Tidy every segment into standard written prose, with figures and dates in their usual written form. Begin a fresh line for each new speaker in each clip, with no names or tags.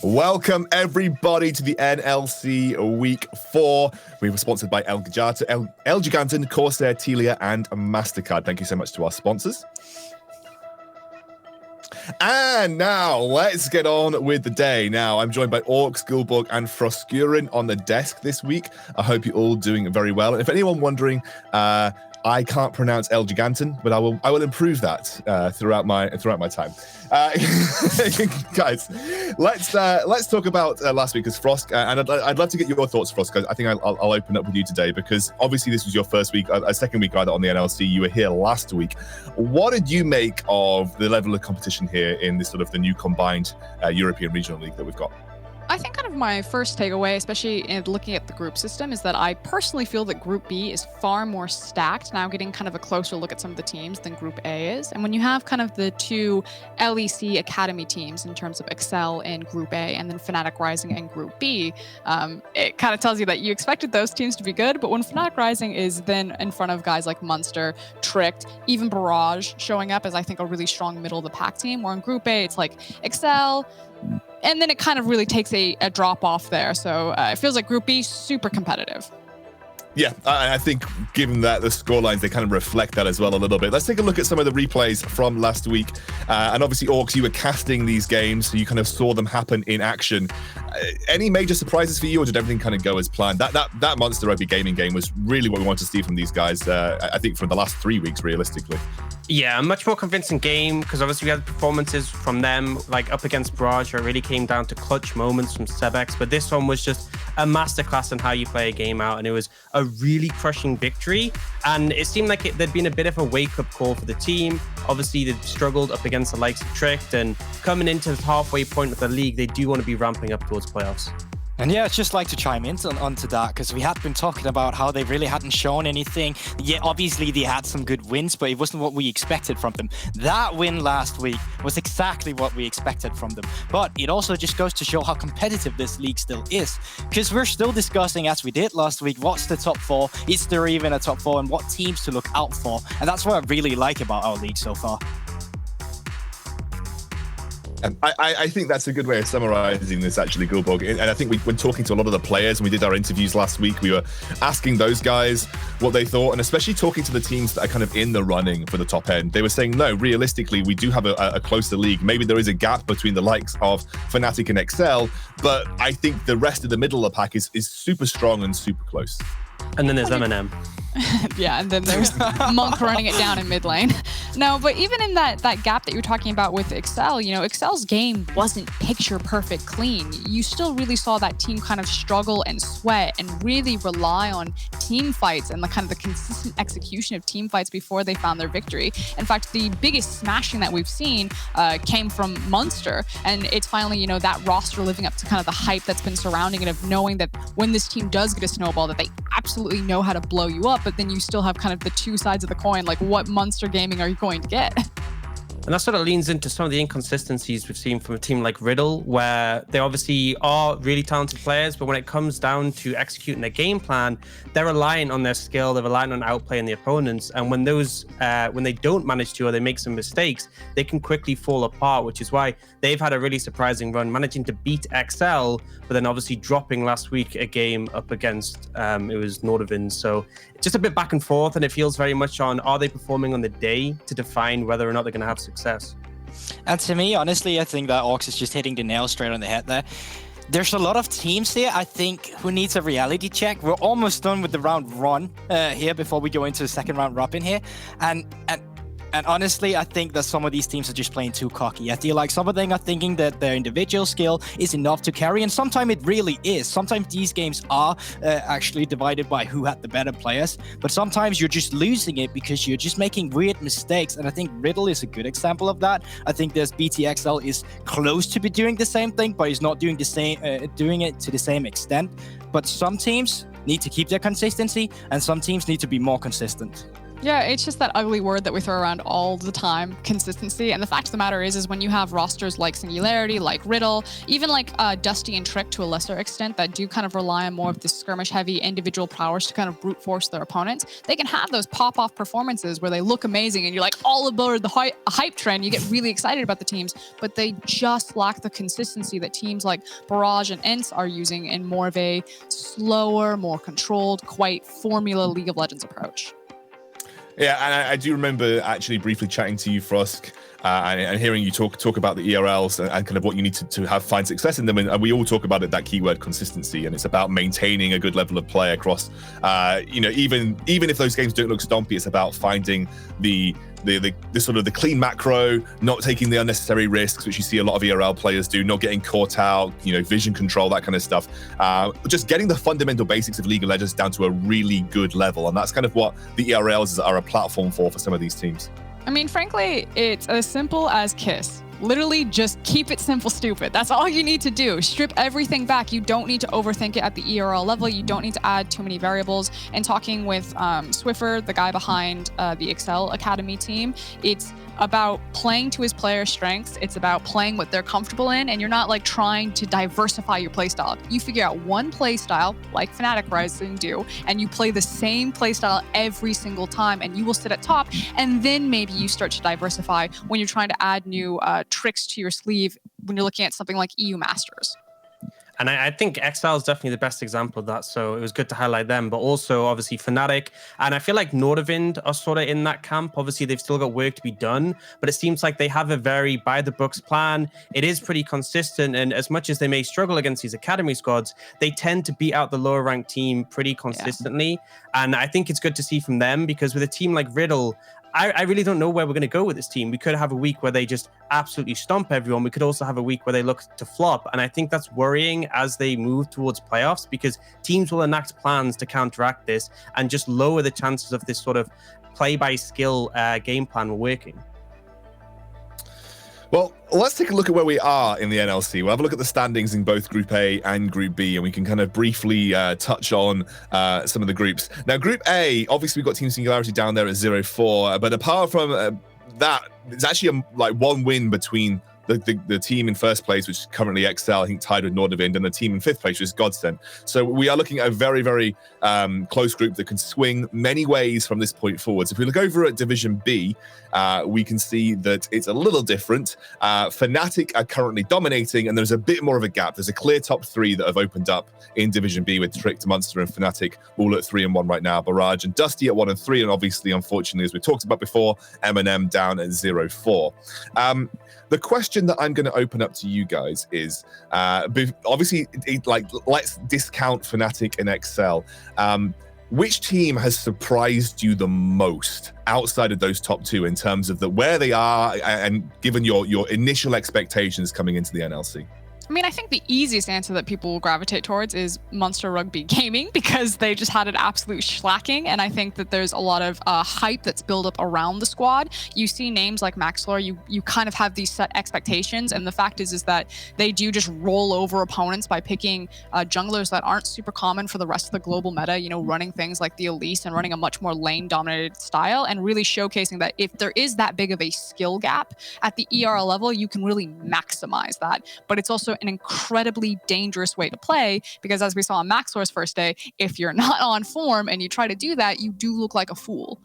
Welcome everybody to the NLC Week 4. We were sponsored by El Giganten, Corsair, Telia, and MasterCard. Thank you so much to our sponsors. And now let's get on with the day. Now I'm joined by Orcs, Gulborg, and Froskurin on the desk this week. I hope you're all doing very well. And if anyone wondering, I can't pronounce El Giganten, but I will improve that throughout my time. Guys, let's talk about last week as Frosk, and I'd love to get your thoughts, Frosk. I think I'll open up with you today because obviously this was your first week, a second week rather on the NLC. You were here last week. What did you make of the level of competition here in this sort of the new combined European Regional League that we've got?
I think kind of my first takeaway, especially in looking at the group system, is that I personally feel that Group B is far more stacked now, getting kind of a closer look at some of the teams than Group A is. And when you have kind of the two LEC Academy teams in terms of Excel in Group A and then Fnatic Rising in Group B, it kind of tells you that you expected those teams to be good, but when Fnatic Rising is then in front of guys like Munster, Tricked, even Barrage showing up as I think a really strong middle of the pack team, where in Group A it's like Excel, and then it kind of really takes a drop off there. So it feels like Group B, super competitive.
Yeah, I think given that the scorelines, they kind of reflect that as well a little bit. Let's take a look at some of the replays from last week. And obviously, Orcs, you were casting these games, so you kind of saw them happen in action. Any major surprises for you, or did everything kind of go as planned? That Monster Rugby gaming game was really what we wanted to see from these guys, I think, from the last 3 weeks, realistically.
Yeah, a much more convincing game, because obviously we had performances from them, like up against Barrage, where it really came down to clutch moments from Sebex. But this one was just a masterclass in how you play a game out, and it was a really crushing victory. And it seemed like there'd been a bit of a wake-up call for the team. Obviously, they'd struggled up against the likes of Tricked, and coming into the halfway point of the league, they do want to be ramping up towards playoffs.
And yeah, I'd just like to chime in onto that, because we had been talking about how they really hadn't shown anything. Yeah, obviously they had some good wins, but it wasn't what we expected from them. That win last week was exactly what we expected from them. But it also just goes to show how competitive this league still is, because we're still discussing, as we did last week, what's the top 4? Is there even a top 4? And what teams to look out for? And that's what I really like about our league so far.
I think that's a good way of summarizing this, actually, Gulborg. And I think when talking to a lot of the players, and we did our interviews last week, we were asking those guys what they thought, and especially talking to the teams that are kind of in the running for the top end. They were saying, no, realistically, we do have a closer league. Maybe there is a gap between the likes of Fnatic and Excel, but I think the rest of the middle of the pack is super strong and super close.
And then there's Eminem.
Yeah, and then there's Monk running it down in mid lane. No, but even in that gap that you're talking about with Excel, you know, Excel's game wasn't picture perfect clean. You still really saw that team kind of struggle and sweat and really rely on team fights and the kind of the consistent execution of team fights before they found their victory. In fact, the biggest smashing that we've seen came from Munster, and it's finally, you know, that roster living up to kind of the hype that's been surrounding it, of knowing that when this team does get a snowball, that they absolutely know how to blow you up, but then you still have kind of the two sides of the coin, like what Munster gaming are you going to get?
And that sort of leans into some of the inconsistencies we've seen from a team like Riddle, where they obviously are really talented players, but when it comes down to executing their game plan, they're relying on their skill, they're relying on outplaying the opponents. And when they don't manage to, or they make some mistakes, they can quickly fall apart, which is why they've had a really surprising run, managing to beat XL, but then obviously dropping last week a game up against, it was Nordavin. So just a bit back and forth, and it feels very much on, are they performing on the day to define whether or not they're going to have success?
And to me, honestly, I think that Orcs is just hitting the nail straight on the head there. There's a lot of teams here, I think, who needs a reality check. We're almost done with the round one here before we go into the second round robin here. And honestly, I think that some of these teams are just playing too cocky. I feel like some of them are thinking that their individual skill is enough to carry, and sometimes it really is. Sometimes these games are actually divided by who had the better players, but sometimes you're just losing it because you're just making weird mistakes, and I think Riddle is a good example of that. I think there's BTXL is close to be doing the same thing, but he's not doing the same, doing it to the same extent. But some teams need to keep their consistency, and some teams need to be more consistent.
Yeah, it's just that ugly word that we throw around all the time, consistency. And the fact of the matter is when you have rosters like Singularity, like Riddle, even like Dusty and Trick to a lesser extent that do kind of rely on more of the skirmish-heavy individual prowess to kind of brute force their opponents, they can have those pop-off performances where they look amazing and you're like all aboard the hype train. You get really excited about the teams, but they just lack the consistency that teams like Barrage and ENCE are using in more of a slower, more controlled, quite formula League of Legends approach.
Yeah, and I do remember actually briefly chatting to you, Frosk, and hearing you talk about the ERLs and kind of what you need to find success in them. And we all talk about it, that keyword consistency, and it's about maintaining a good level of play across, even if those games don't look stompy, it's about finding the sort of the clean macro, not taking the unnecessary risks, which you see a lot of ERL players do, not getting caught out, vision control, that kind of stuff. Just getting the fundamental basics of League of Legends down to a really good level. And that's kind of what the ERLs are a platform for some of these teams.
I mean, frankly, it's as simple as KISS. Literally just keep it simple, stupid. That's all you need to do. Strip everything back. You don't need to overthink it at the ERL level. You don't need to add too many variables. And talking with Swiffer, the guy behind the Excel Academy team, it's about playing to his players' strengths. It's about playing what they're comfortable in, and you're not like trying to diversify your playstyle. You figure out one playstyle, like Fnatic Rising do, and you play the same playstyle every single time, and you will sit at top. And then maybe you start to diversify when you're trying to add new tricks to your sleeve when you're looking at something like EU Masters.
And I think Excel is definitely the best example of that. So it was good to highlight them, but also obviously Fnatic. And I feel like Nordavind are sort of in that camp. Obviously, they've still got work to be done, but it seems like they have a very by the books plan. It is pretty consistent. And as much as they may struggle against these academy squads, they tend to beat out the lower ranked team pretty consistently. Yeah. And I think it's good to see from them, because with a team like Riddle, I really don't know where we're going to go with this team. We could have a week where they just absolutely stomp everyone. We could also have a week where they look to flop. And I think that's worrying as they move towards playoffs, because teams will enact plans to counteract this and just lower the chances of this sort of play by skill game plan working.
Well, let's take a look at where we are in the NLC. We'll have a look at the standings in both Group A and Group B, and we can kind of briefly touch on some of the groups. Now, Group A, obviously we've got Team Singularity down there at 0-4, but apart from that, it's actually like one win between the team in first place, which is currently Excel, I think tied with Nordavind, and the team in fifth place, which is Godsend. So we are looking at a very, very close group that can swing many ways from this point forward. So if we look over at Division B, we can see that it's a little different. Fnatic are currently dominating, and there's a bit more of a gap. There's a clear top three that have opened up in Division B with Tricked, Munster, and Fnatic all at 3-1 right now. Barrage and Dusty at 1-3, and obviously, unfortunately, as we talked about before, M&M down at 0-4. The question that I'm going to open up to you guys is, obviously, let's discount Fnatic and Excel. Which team has surprised you the most outside of those top two in terms of where they are and given your initial expectations coming into the NLC?
I mean, I think the easiest answer that people will gravitate towards is Munster Rugby Gaming, because they just had an absolute shellacking, and I think that there's a lot of hype that's built up around the squad. You see names like Maxlor, you kind of have these set expectations, and the fact is that they do just roll over opponents by picking junglers that aren't super common for the rest of the global meta, running things like the Elise and running a much more lane-dominated style, and really showcasing that if there is that big of a skill gap at the ERL level, you can really maximize that. But it's also an incredibly dangerous way to play, because as we saw on Maxlor's first day, if you're not on form and you try to do that, you do look like a fool.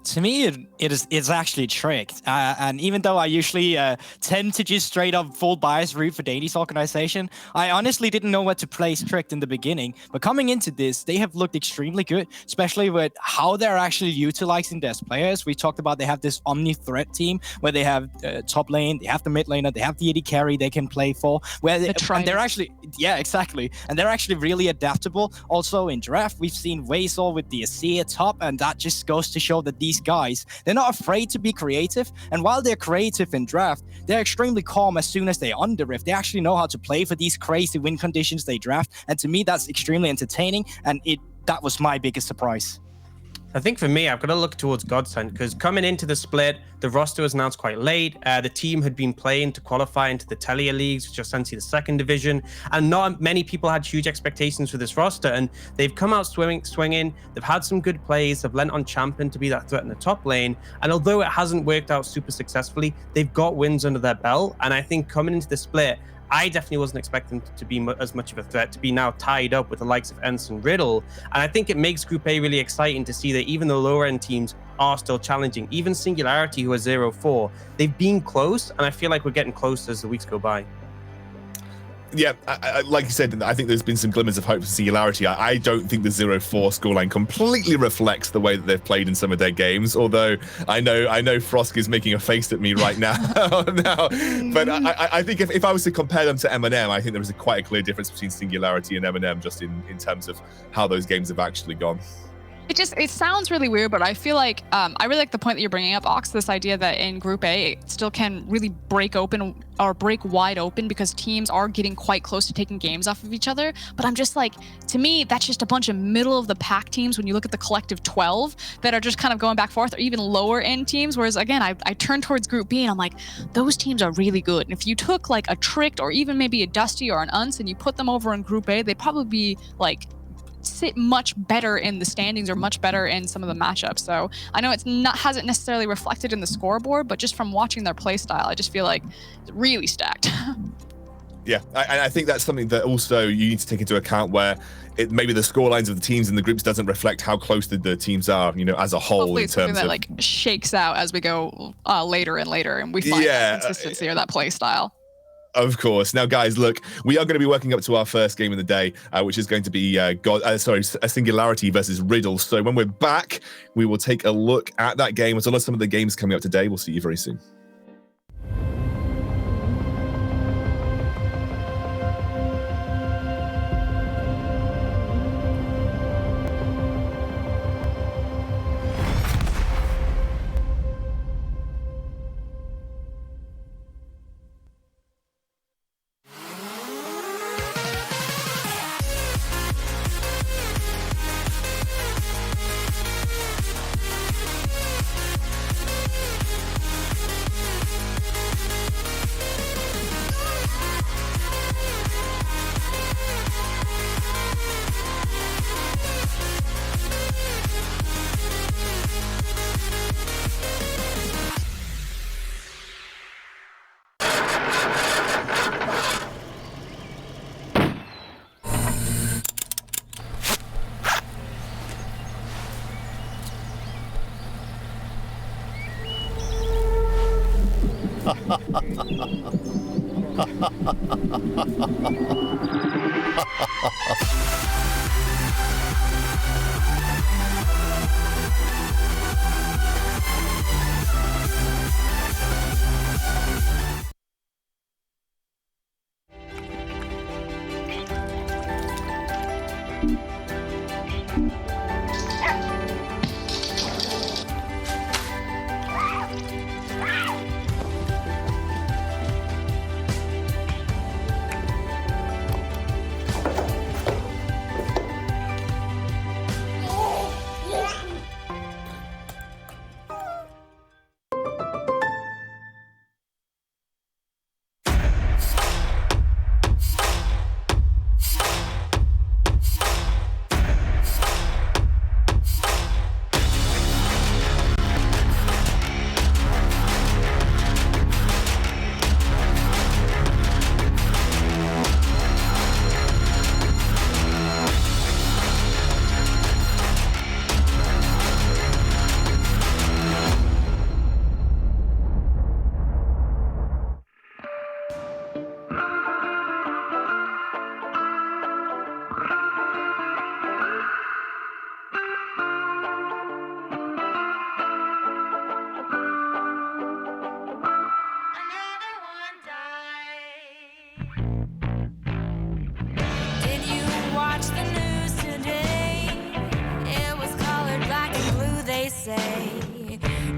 To me, it's actually tricked. And even though I usually tend to just straight up full bias root for Danish organization, I honestly didn't know what to place Tricked in the beginning. But coming into this, they have looked extremely good, especially with how they're actually utilizing their players. We talked about they have this omni-threat team where they have top lane, they have the mid laner, they have the AD carry they can play for. And they're actually, yeah, exactly. And they're actually really adaptable. Also in draft, we've seen Waysall with the Azir top, and that just goes to show that these guys, they're not afraid to be creative, and while they're creative in draft, they're extremely calm as soon as they're on the rift. They actually know how to play for these crazy win conditions they draft, and to me that's extremely entertaining, and that was my biggest surprise.
I think for me, I've got to look towards Godsend, because coming into the split, the roster was announced quite late. The team had been playing to qualify into the Telia Leagues, which are essentially the second division, and not many people had huge expectations for this roster, and they've come out swinging. They've had some good plays. They've lent on Champion to be that threat in the top lane, and although it hasn't worked out super successfully, they've got wins under their belt, and I think coming into the split, I definitely wasn't expecting to be as much of a threat, to be now tied up with the likes of NLC and Riddle. And I think it makes Group A really exciting to see that even the lower end teams are still challenging. Even Singularity, who are 0-4, they've been close, and I feel like we're getting closer as the weeks go by.
Yeah, like you said, I think there's been some glimmers of hope for Singularity. I don't think the 0-4 scoreline completely reflects the way that they've played in some of their games, although I know Frosk is making a face at me right now. But I think if I was to compare them to M&M, I think there is quite a clear difference between Singularity and M&M just in terms of how those games have actually gone.
It sounds really weird, but I feel like I really like the point that you're bringing up, Ox, this idea that in Group A, it still can really break wide open because teams are getting quite close to taking games off of each other. But I'm just like, to me, that's just a bunch of middle of the pack teams when you look at the collective 12 that are just kind of going back and forth, or even lower end teams. Whereas again, I turn towards Group B and I'm like, those teams are really good. And if you took like a Tricked or even maybe a Dusty or an Unce and you put them over in Group A, they'd probably be like sit much better in the standings or much better in some of the matchups. So I know hasn't necessarily reflected in the scoreboard, but just from watching their play style, I just feel like it's really stacked.
Yeah, I think that's something that also you need to take into account, where maybe the scorelines of the teams in the groups doesn't reflect how close the teams are, as a whole.
Hopefully
in
it's something
terms
that
of
like shakes out as we go later and later, and we find that consistency or that play style.
Of course. Now, guys, look, we are going to be working up to our first game of the day, which is going to be a Singularity versus Riddle. So when we're back, we will take a look at that game as well as some of the games coming up today. We'll see you very soon.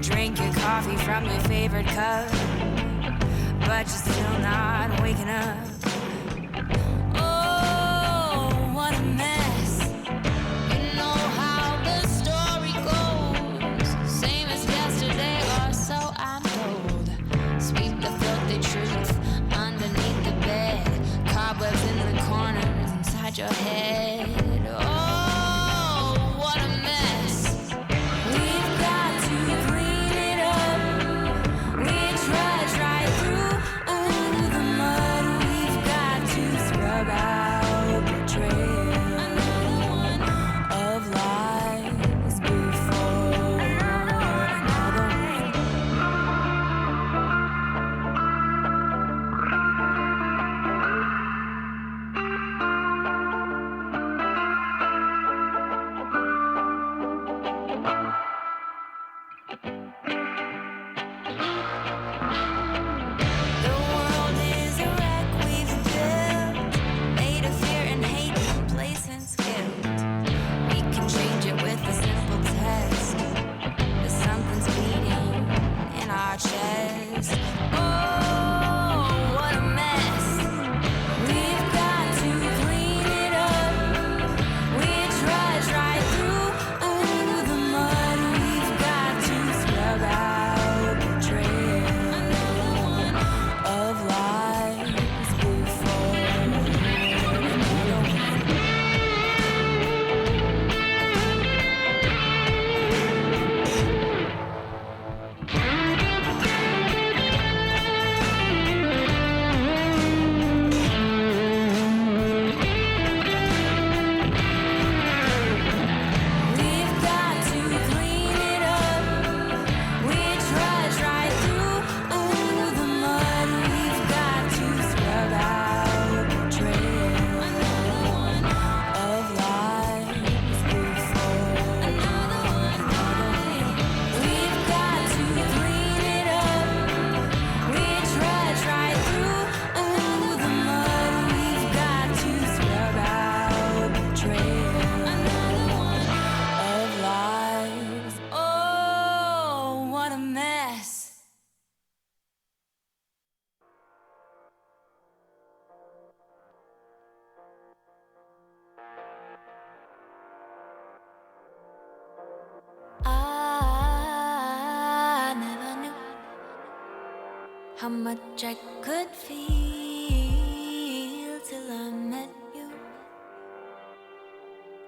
Drink your coffee from your favorite cup, but you're still not waking up. Oh, what a mess. You know how the story goes. how much I could feel till I met you.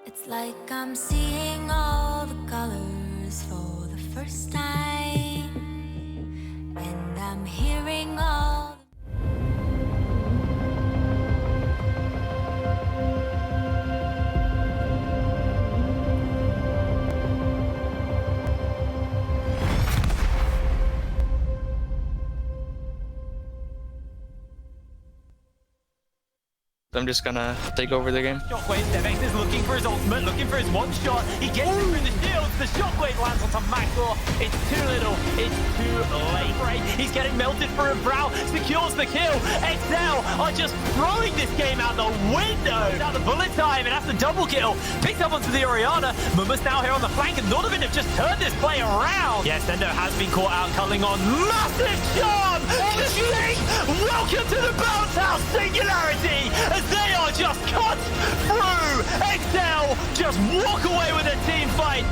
It's like I'm seeing all the colors for the first time, and I'm hearing all
I'm just gonna take over the game.
Shockwave, Devex is looking for his ultimate, looking for his one shot. He gets it through the shields. The shockwave lands onto Maxor. It's too little. It's too late. Right? He's getting melted for a brow. Secures the kill. XL are just throwing this game out the window. Now the bullet time and that's the double kill. Picks up onto the Orianna. Muma's now here on the flank and Nordovind have just turned this play around. Yes, Sendo has been caught out culling on. Massive charm! Welcome to the bounce house, Singularity! As they are just cut through! XL just walk away with a team fight!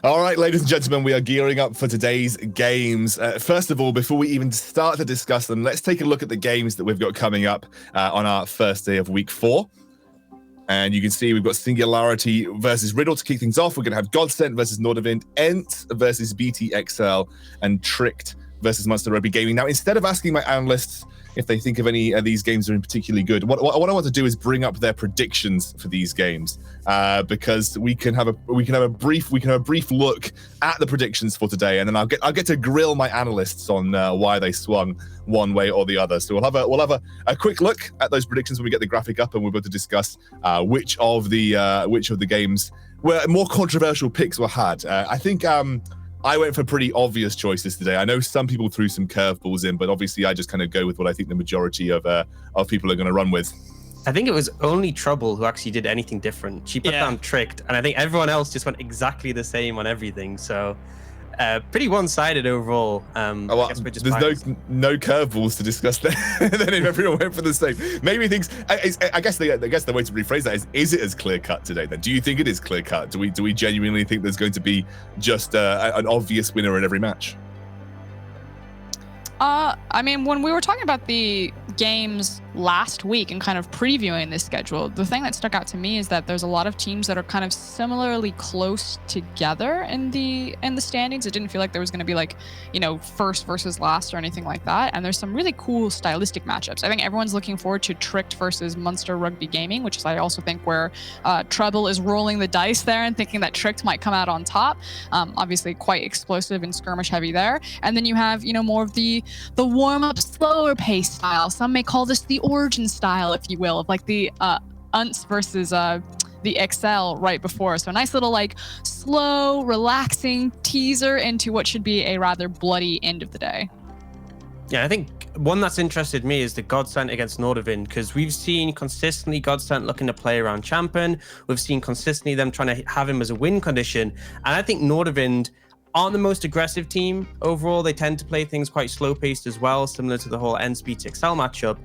All right, ladies and gentlemen, we are gearing up for today's games. First of all, before we even start to discuss them, let's take a look at the games that we've got coming up on our first day of week 4. And you can see we've got Singularity versus Riddle to kick things off. We're going to have Godsent versus Nordovind, Ent versus BTXL, and Tricked versus Monster Rugby Gaming. Now, instead of asking my analysts if they think of any of these games are particularly good, what I want to do is bring up their predictions for these games, because we can have a brief look at the predictions for today, and then I'll get to grill my analysts on why they swung one way or the other. So we'll have a quick look at those predictions when we get the graphic up, and we're going to discuss which of the games where more controversial picks were had. I think I went for pretty obvious choices today. I know some people threw some curveballs in, but obviously I just kind of go with what I think the majority of people are going to run with.
I think it was only Trouble who actually did anything different. She put down Tricked, and I think everyone else just went exactly the same on everything. So pretty one-sided overall.
Well,
I guess we're just
there's no curveballs to discuss there. Then if everyone went for the same, maybe things. I guess the way to rephrase that is it as clear cut today? Then, do you think it is clear cut? Do we genuinely think there's going to be just an obvious winner in every match?
I mean, when we were talking about the games last week and kind of previewing this schedule, the thing that stuck out to me is that there's a lot of teams that are kind of similarly close together in the standings. It didn't feel like there was going to be like, first versus last or anything like that. And there's some really cool stylistic matchups. I think everyone's looking forward to Tricked versus Munster Rugby Gaming, which is I also think where Treble is rolling the dice there and thinking that Tricked might come out on top. Obviously quite explosive and skirmish heavy there. And then you have, more of the warm-up, slower pace style. Some may call this the origin style, if you will, of like the Unts versus the XL right before. So a nice little like slow, relaxing teaser into what should be a rather bloody end of the day.
Yeah, I think one that's interested me is the Godsent against Nordovind, because we've seen consistently Godsent looking to play around Champion. We've seen consistently them trying to have him as a win condition. And I think Nordovind aren't the most aggressive team overall. They tend to play things quite slow-paced as well, similar to the whole NSBTXL matchup.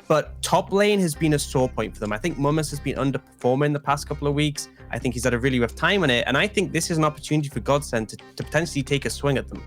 But top lane has been a sore point for them. I think Mummas has been underperforming the past couple of weeks. I think he's had a really rough time on it. And I think this is an opportunity for Godsent to potentially take a swing at them.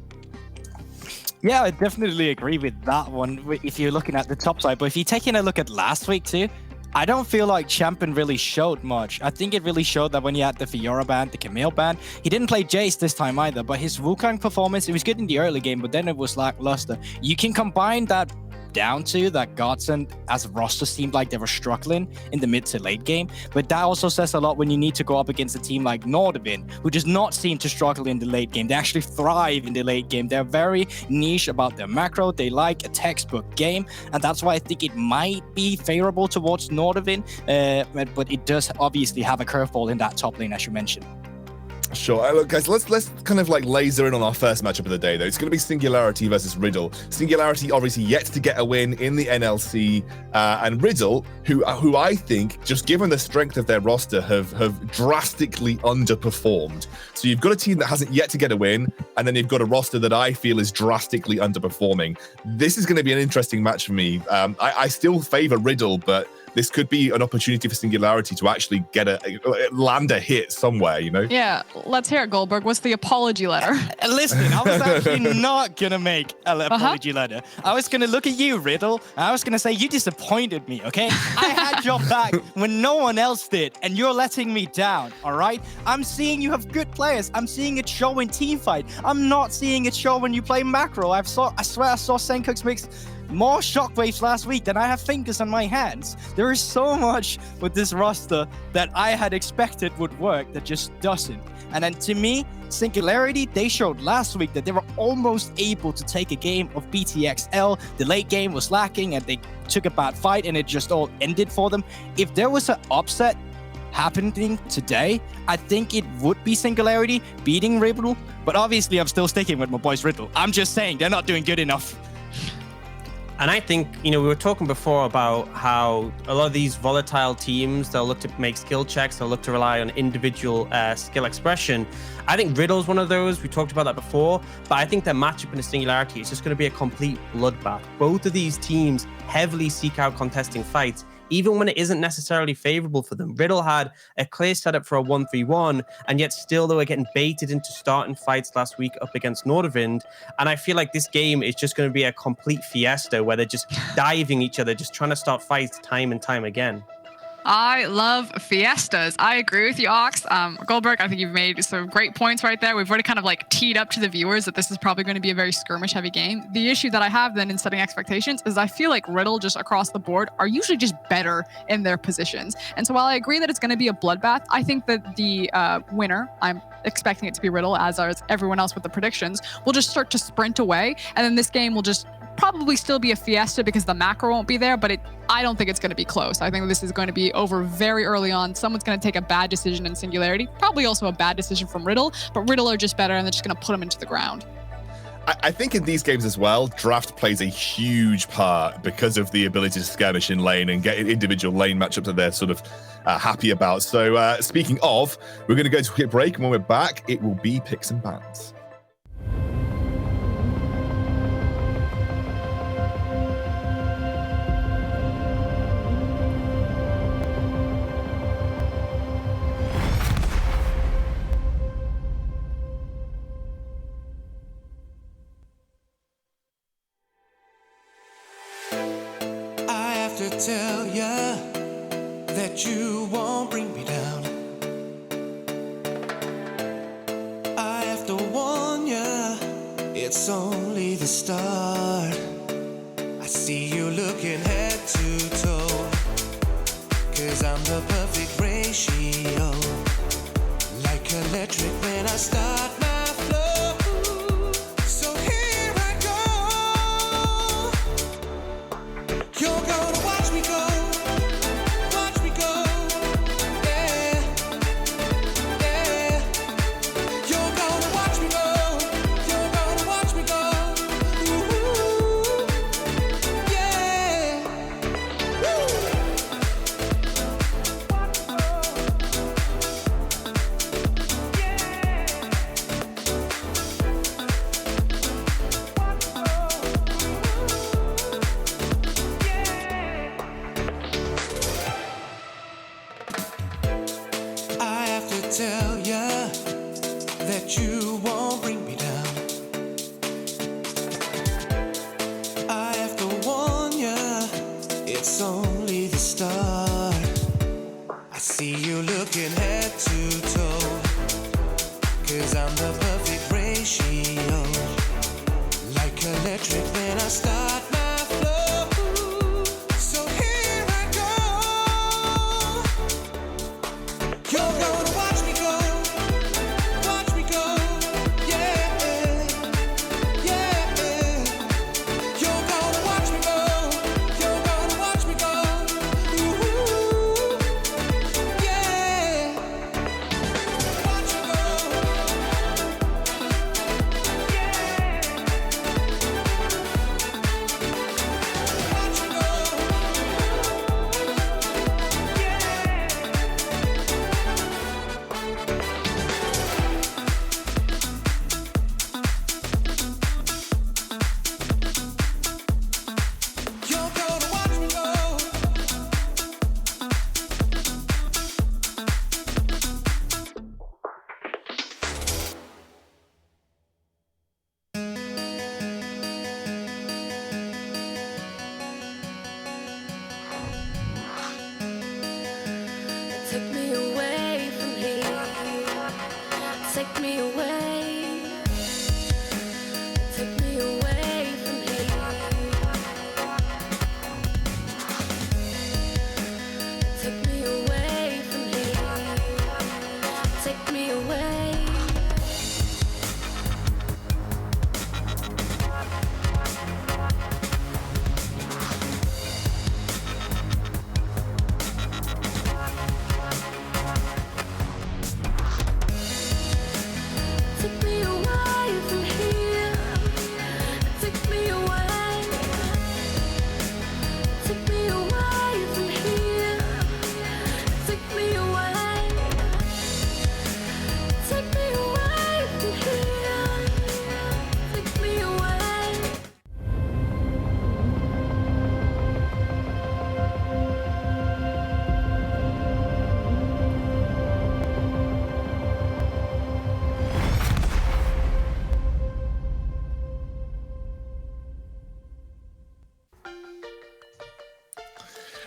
Yeah, I definitely agree with that one if you're looking at the top side. But if you're taking a look at last week too, I don't feel like Champion really showed much. I think it really showed that when you had the Fiora ban, the Camille ban, he didn't play Jace this time either, but his Wukong performance, it was good in the early game, but then it was lackluster. You can combine that down to that Godsent as a roster seemed like they were struggling in the mid to late game, but that also says a lot when you need to go up against a team like Nordovind, who does not seem to struggle in the late game. They actually thrive in the late game. They're very niche about their macro. They like a textbook game, and that's why I think it might be favorable towards Nordovind, but it does obviously have a curveball in that top lane, as you mentioned.
Sure. Look, guys, let's kind of like laser in on our first matchup of the day, though. It's going to be Singularity versus Riddle. Singularity obviously yet to get a win in the NLC, and Riddle, who I think, just given the strength of their roster, have drastically underperformed. So you've got a team that hasn't yet to get a win, and then you've got a roster that I feel is drastically underperforming. This is going to be an interesting match for me. I still favor Riddle, but this could be an opportunity for Singularity to actually get land a hit somewhere, you know?
Yeah, let's hear it, Goldberg. What's the apology letter?
Listen, I was actually not going to make an apology letter. I was going to look at you, Riddle, and I was going to say, you disappointed me, okay? I had your back when no one else did, and you're letting me down, all right? I'm seeing you have good players. I'm seeing it show in teamfight. I'm not seeing it show when you play macro. I swear I saw Senkux mix more shockwaves last week than I have fingers on my hands. There is so much with this roster that I had expected would work that just doesn't. And then to me, Singularity, they showed last week that they were almost able to take a game of BTXL. The late game was lacking and they took a bad fight and it just all ended for them. If there was an upset happening today, I think it would be Singularity beating Riddle. But obviously, I'm still sticking with my boys Riddle. I'm just saying they're not doing good enough.
And I think, we were talking before about how a lot of these volatile teams, they'll look to make skill checks, they'll look to rely on individual skill expression. I think Riddle's one of those. We talked about that before, but I think their matchup in the Singularity is just going to be a complete bloodbath. Both of these teams heavily seek out contesting fights, even when it isn't necessarily favorable for them. Riddle had a clear setup for a 1-3-1, and yet still they were getting baited into starting fights last week up against Nordavind. And I feel like this game is just going to be a complete fiesta where they're just diving each other, just trying to start fights time and time again.
I love fiestas. I agree with you, Ox. Goldberg, I think you've made some great points right there. We've already kind of like teed up to the viewers that this is probably going to be a very skirmish-heavy game. The issue that I have then in setting expectations is I feel like Riddle just across the board are usually just better in their positions. And so while I agree that it's going to be a bloodbath, I think that the winner, I'm expecting it to be Riddle, as are everyone else with the predictions, will just start to sprint away. And then this game will just probably still be a fiesta because the macro won't be there, but I don't think it's going to be close. I think this is going to be over very early on. Someone's going to take a bad decision in Singularity, probably also a bad decision from Riddle, but Riddle are just better and they're just going to put them into the ground.
I think in these games as well, draft plays a huge part because of the ability to skirmish in lane and get individual lane matchups that they're sort of happy about. So speaking of, we're going to go to a quick break, and when we're back, it will be picks and bans.
Tell ya that you won't bring me down. I have to warn ya, it's only the start. I see you looking head to toe, 'cause I'm the perfect ratio. Like electric when I start my flow. So here I go. You're gonna watch me go, yeah, yeah. You're gonna watch me go, ooh, yeah. Woo. Tell ya that you won't bring me down. I have to warn ya, it's only the start. I see you looking head to toe, 'cause I'm the perfect ratio. Like electric when I start my flow. So here I go. You're gonna watch me go, yeah, yeah. You're gonna watch me go, ooh, yeah. Watch me go,
take me away. Take me away from here. Take me away from here. Take me away. Take me away from here. Take me away. Take me away from here. Take me away. Take me away from here. Take me away.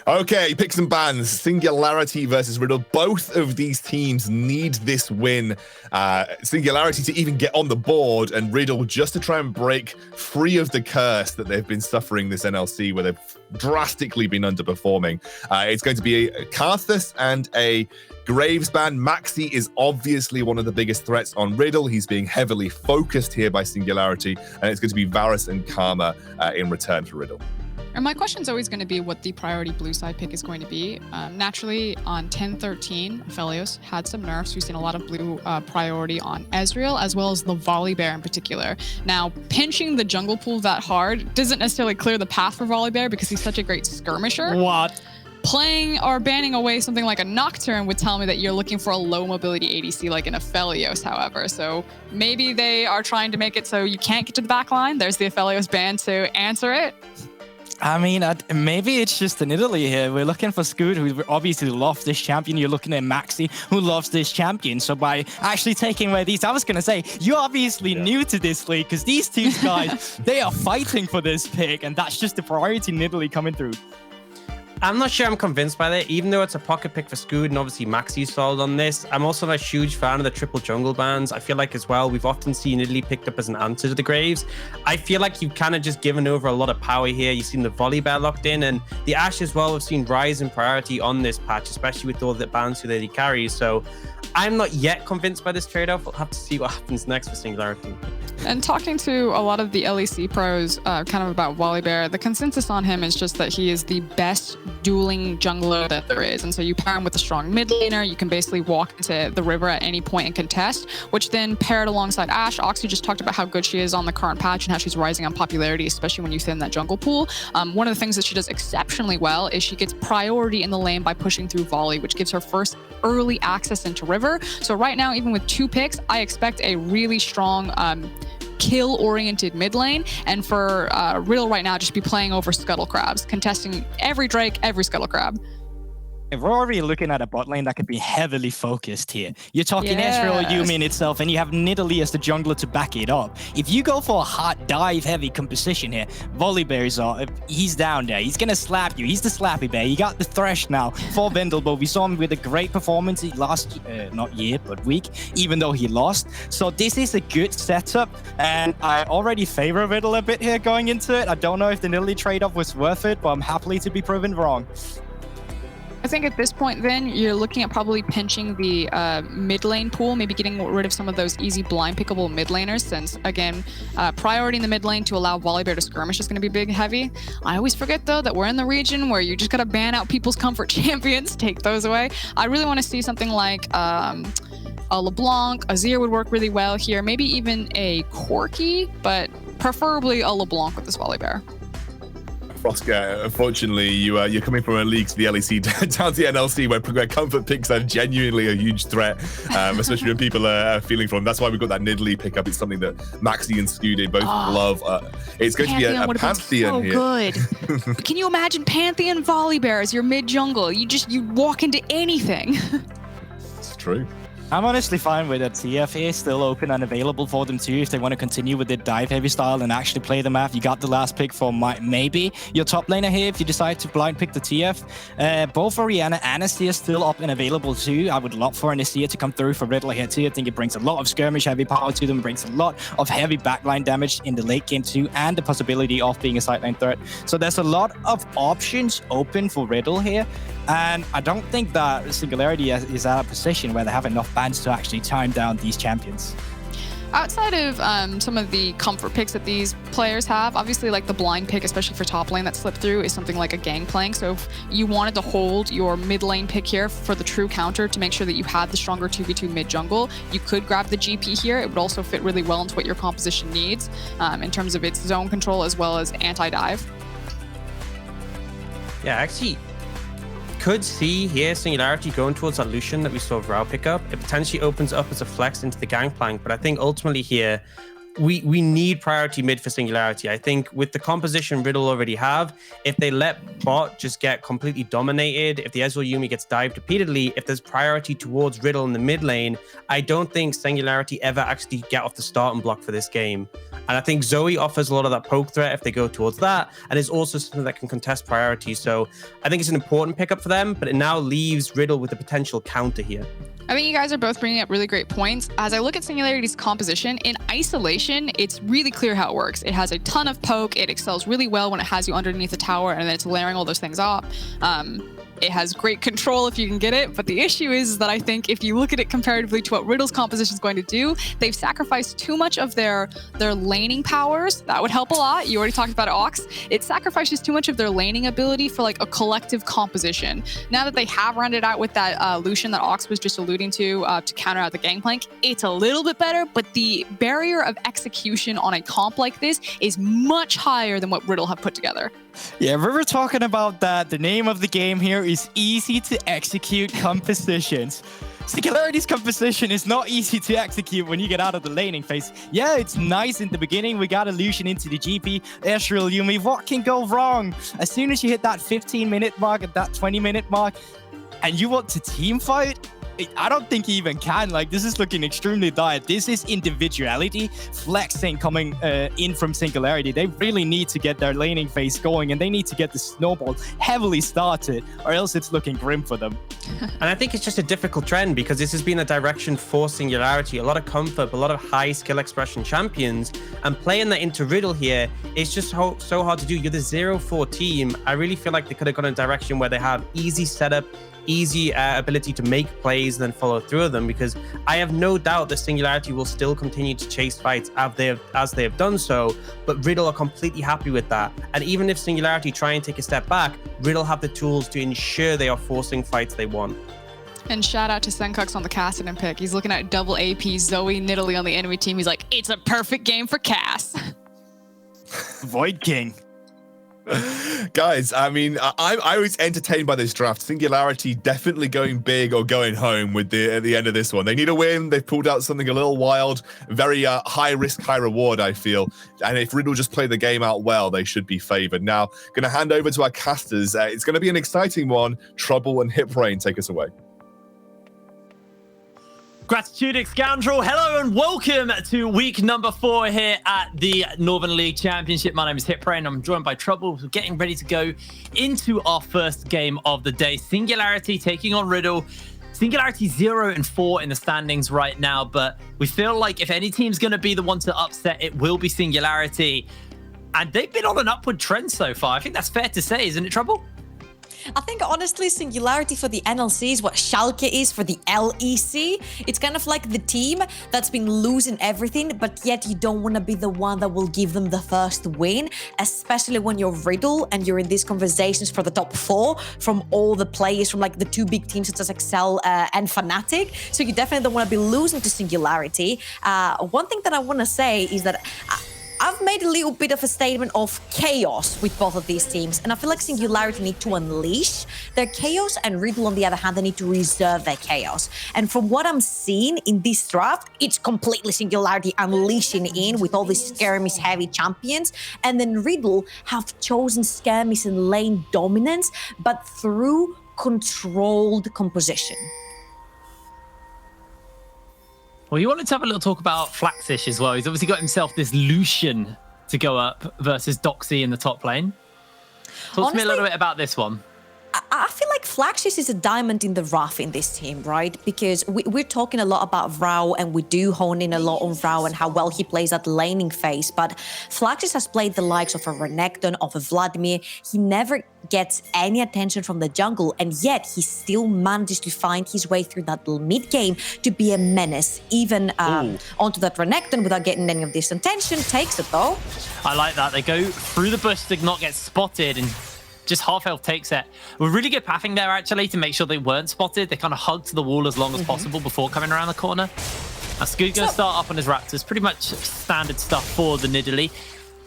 Okay, picks and bans. Singularity versus Riddle. Both of these teams need this win. Singularity to even get on the board, and Riddle just to try and break free of the curse that they've been suffering this NLC, where they've drastically been underperforming. It's going to be a Karthus and a Graves ban. Maxi is obviously one of the biggest threats on Riddle. He's being heavily focused here by Singularity, and it's going to be Varus and Karma in return for Riddle.
And my question is always going to be what the priority blue side pick is going to be. Naturally, on 10-13, Aphelios had some nerfs. We've seen a lot of blue priority on Ezreal, as well as the Volibear in particular. Now, pinching the jungle pool that hard doesn't necessarily clear the path for Volibear because he's such a great skirmisher.
What?
Playing or banning away something like a Nocturne would tell me that you're looking for a low mobility ADC like an Aphelios, however. So maybe they are trying to make it so you can't get to the back line. There's the Aphelios ban to answer it.
I mean, maybe it's just in Italy here. We're looking for Scoot, who obviously loves this champion. You're looking at Maxi, who loves this champion. So by actually taking away these, I was going to say, you're obviously new to this league, because these two guys, they are fighting for this pick, and that's just the priority in Italy coming through.
I'm not sure I'm convinced by that, even though it's a pocket pick for Scoot and obviously Maxi's sold on this. I'm also not a huge fan of the triple jungle bans. I feel like as well, we've often seen Italy picked up as an answer to the Graves. I feel like you've kind of just given over a lot of power here. You've seen the Volibear locked in, and the Ashe as well. We've seen rise in priority on this patch, especially with all the bans who he carries. So I'm not yet convinced by this trade-off. We'll have to see what happens next for Singularity.
And talking to a lot of the LEC pros kind of about Volibear, the consensus on him is just that he is the best dueling jungler that there is. And so you pair him with a strong mid laner, you can basically walk into the river at any point and contest, which then paired alongside Ashe. Oxy just talked about how good she is on the current patch and how she's rising on popularity, especially when you thin that jungle pool. One of the things that she does exceptionally well is she gets priority in the lane by pushing through volley, which gives her first early access into river. So right now, even with 2 picks, I expect a really strong kill-oriented mid lane, and for Riddle right now, just be playing over scuttle crabs, contesting every Drake, every scuttle crab.
If we're already looking at a bot lane that could be heavily focused here. You're talking Ezreal, Yuumi in itself, and you have Nidalee as the jungler to back it up. If you go for a hard dive-heavy composition here, Volibear he's down there. He's going to slap you. He's the slappy bear. You got the Thresh now for Vendelbo. We saw him with a great performance last, not year, but week, even though he lost. So this is a good setup, and I already favor Riddle a bit here going into it. I don't know if the Nidalee trade-off was worth it, but I'm happily to be proven wrong.
I think at this point, then, you're looking at probably pinching the mid lane pool, maybe getting rid of some of those easy blind pickable mid laners, since, again, priority in the mid lane to allow Volibear to skirmish is going to be big heavy. I always forget, though, that we're in the region where you just got to ban out people's comfort champions, take those away. I really want to see something like a LeBlanc, Azir would work really well here, maybe even a Corki, but preferably a LeBlanc with this Volibear.
Froska, unfortunately, you're coming from a league to the LEC down to the NLC, where comfort picks are genuinely a huge threat, especially when people are feeling from. That's why we've got that Nidalee pickup. It's something that Maxi and Skude both love. It's going to be a Pantheon here.
Good. Can you imagine Pantheon Volibear as your mid jungle? You walk into anything.
It's true.
I'm honestly fine with it. TF is still open and available for them too if they want to continue with the dive heavy style and actually play the map. You got the last pick for maybe your top laner here if you decide to blind pick the TF. Both Orianna and Astia still up and available too. I would love for an Astia to come through for Riddle here too. I think it brings a lot of skirmish heavy power to them, brings a lot of heavy backline damage in the late game too, and the possibility of being a sideline threat. So there's a lot of options open for Riddle here. And I don't think that Singularity is at a position where they have enough bans to actually time down these champions.
Outside of some of the comfort picks that these players have, obviously like the blind pick, especially for top lane that slipped through, is something like a Gangplank. So if you wanted to hold your mid lane pick here for the true counter to make sure that you had the stronger 2v2 mid jungle, you could grab the GP here. It would also fit really well into what your composition needs in terms of its zone control as well as anti-dive.
Yeah, actually, could see here Singularity going towards that Lucian that we saw Vrao pick up. It potentially opens up as a flex into the Gangplank, but I think ultimately here, we need priority mid for Singularity. I think with the composition Riddle already have, if they let bot just get completely dominated, if the Ezreal Yuumi gets dived repeatedly, if there's priority towards Riddle in the mid lane, I don't think Singularity ever actually get off the starting block for this game. And I think Zoe offers a lot of that poke threat if they go towards that, and is also something that can contest priority. So I think it's an important pickup for them, but it now leaves Riddle with a potential counter here.
I think you guys are both bringing up really great points. As I look at Singularity's composition, in isolation, it's really clear how it works. It has a ton of poke. It excels really well when it has you underneath a tower and then it's layering all those things up. It has great control if you can get it, but the issue is that I think if you look at it comparatively to what Riddle's composition is going to do, they've sacrificed too much of their laning powers. That would help a lot. You already talked about Ox. It sacrifices too much of their laning ability for like a collective composition. Now that they have rounded out with that Lucian that Ox was just alluding to counter out the Gangplank, it's a little bit better, but the barrier of execution on a comp like this is much higher than what Riddle have put together.
Yeah, we were talking about that. The name of the game here is easy to execute compositions. Singularity's composition is not easy to execute when you get out of the laning phase. Yeah, it's nice in the beginning. We got Illusion into the GP. Ezreal Yuumi, what can go wrong? As soon as you hit that 15-minute mark at that 20-minute mark, and you want to team fight, I don't think he even can. Like, this is looking extremely dire. This is individuality flexing coming in from Singularity. They really need to get their laning phase going, and they need to get the snowball heavily started, or else it's looking grim for them.
And I think it's just a difficult trend because this has been a direction for Singularity. A lot of comfort, a lot of high skill expression champions, and playing that into Riddle here is just so hard to do. You're the 0-4 team. I really feel like they could have gone in a direction where they have easy setup, easy ability to make plays and then follow through of them, because I have no doubt that Singularity will still continue to chase fights as they have done so, but Riddle are completely happy with that. And even if Singularity try and take a step back, Riddle have the tools to ensure they are forcing fights they want.
And shout out to Senkux on the Cassidy pick. He's looking at double AP, Zoe, Nidalee on the enemy team. He's like, it's a perfect game for Cass.
Void King.
Guys, I mean, I was entertained by this draft. Singularity definitely going big or going home with at the end of this one. They need a win. They've pulled out something a little wild, very high risk, high reward, I feel. And if Riddle just play the game out well, they should be favored. Now, going to hand over to our casters. It's going to be an exciting one. Trouble and Hip Rain, take us away.
Gratitudic Scoundrel, hello and welcome to week number 4 here at the Northern League Championship. My name is Hiprain. I'm joined by Trouble. We're getting ready to go into our first game of the day. Singularity taking on Riddle. Singularity 0-4 in the standings right now, but we feel like if any team's going to be the one to upset, it will be Singularity. And they've been on an upward trend so far. I think that's fair to say, isn't it, Trouble?
I think, honestly, Singularity for the NLC is what Schalke is for the LEC. It's kind of like the team that's been losing everything, but yet you don't want to be the one that will give them the first win, especially when you're Riddle and you're in these conversations for the top 4 from all the players from like the 2 big teams such as Excel and Fnatic. So you definitely don't want to be losing to Singularity. One thing that I want to say is that I've made a little bit of a statement of chaos with both of these teams, and I feel like Singularity need to unleash their chaos, and Riddle, on the other hand, they need to reserve their chaos. And from what I'm seeing in this draft, it's completely Singularity unleashing in with all these skirmish-heavy champions, and then Riddle have chosen skirmish and lane dominance, but through controlled composition.
Well, you wanted to have a little talk about Flaxish as well. He's obviously got himself this Lucian to go up versus Doxy in the top lane. Talk to me a little bit about this one.
I feel like Flaxish is a diamond in the rough in this team, right? Because we're talking a lot about Rao, and we do hone in a lot on Rao and how well he plays at laning phase. But Flaxish has played the likes of a Renekton, of a Vladimir. He never gets any attention from the jungle, and yet he still manages to find his way through that little mid game to be a menace, even onto that Renekton without getting any of this attention. Takes it though.
I like that. They go through the bush to not get spotted, and just half health takes it. With really good pathing there, actually, to make sure they weren't spotted. They kind of hugged the wall as long as possible before coming around the corner. Now, Scoot going to start up on his Raptors. Pretty much standard stuff for the Nidalee.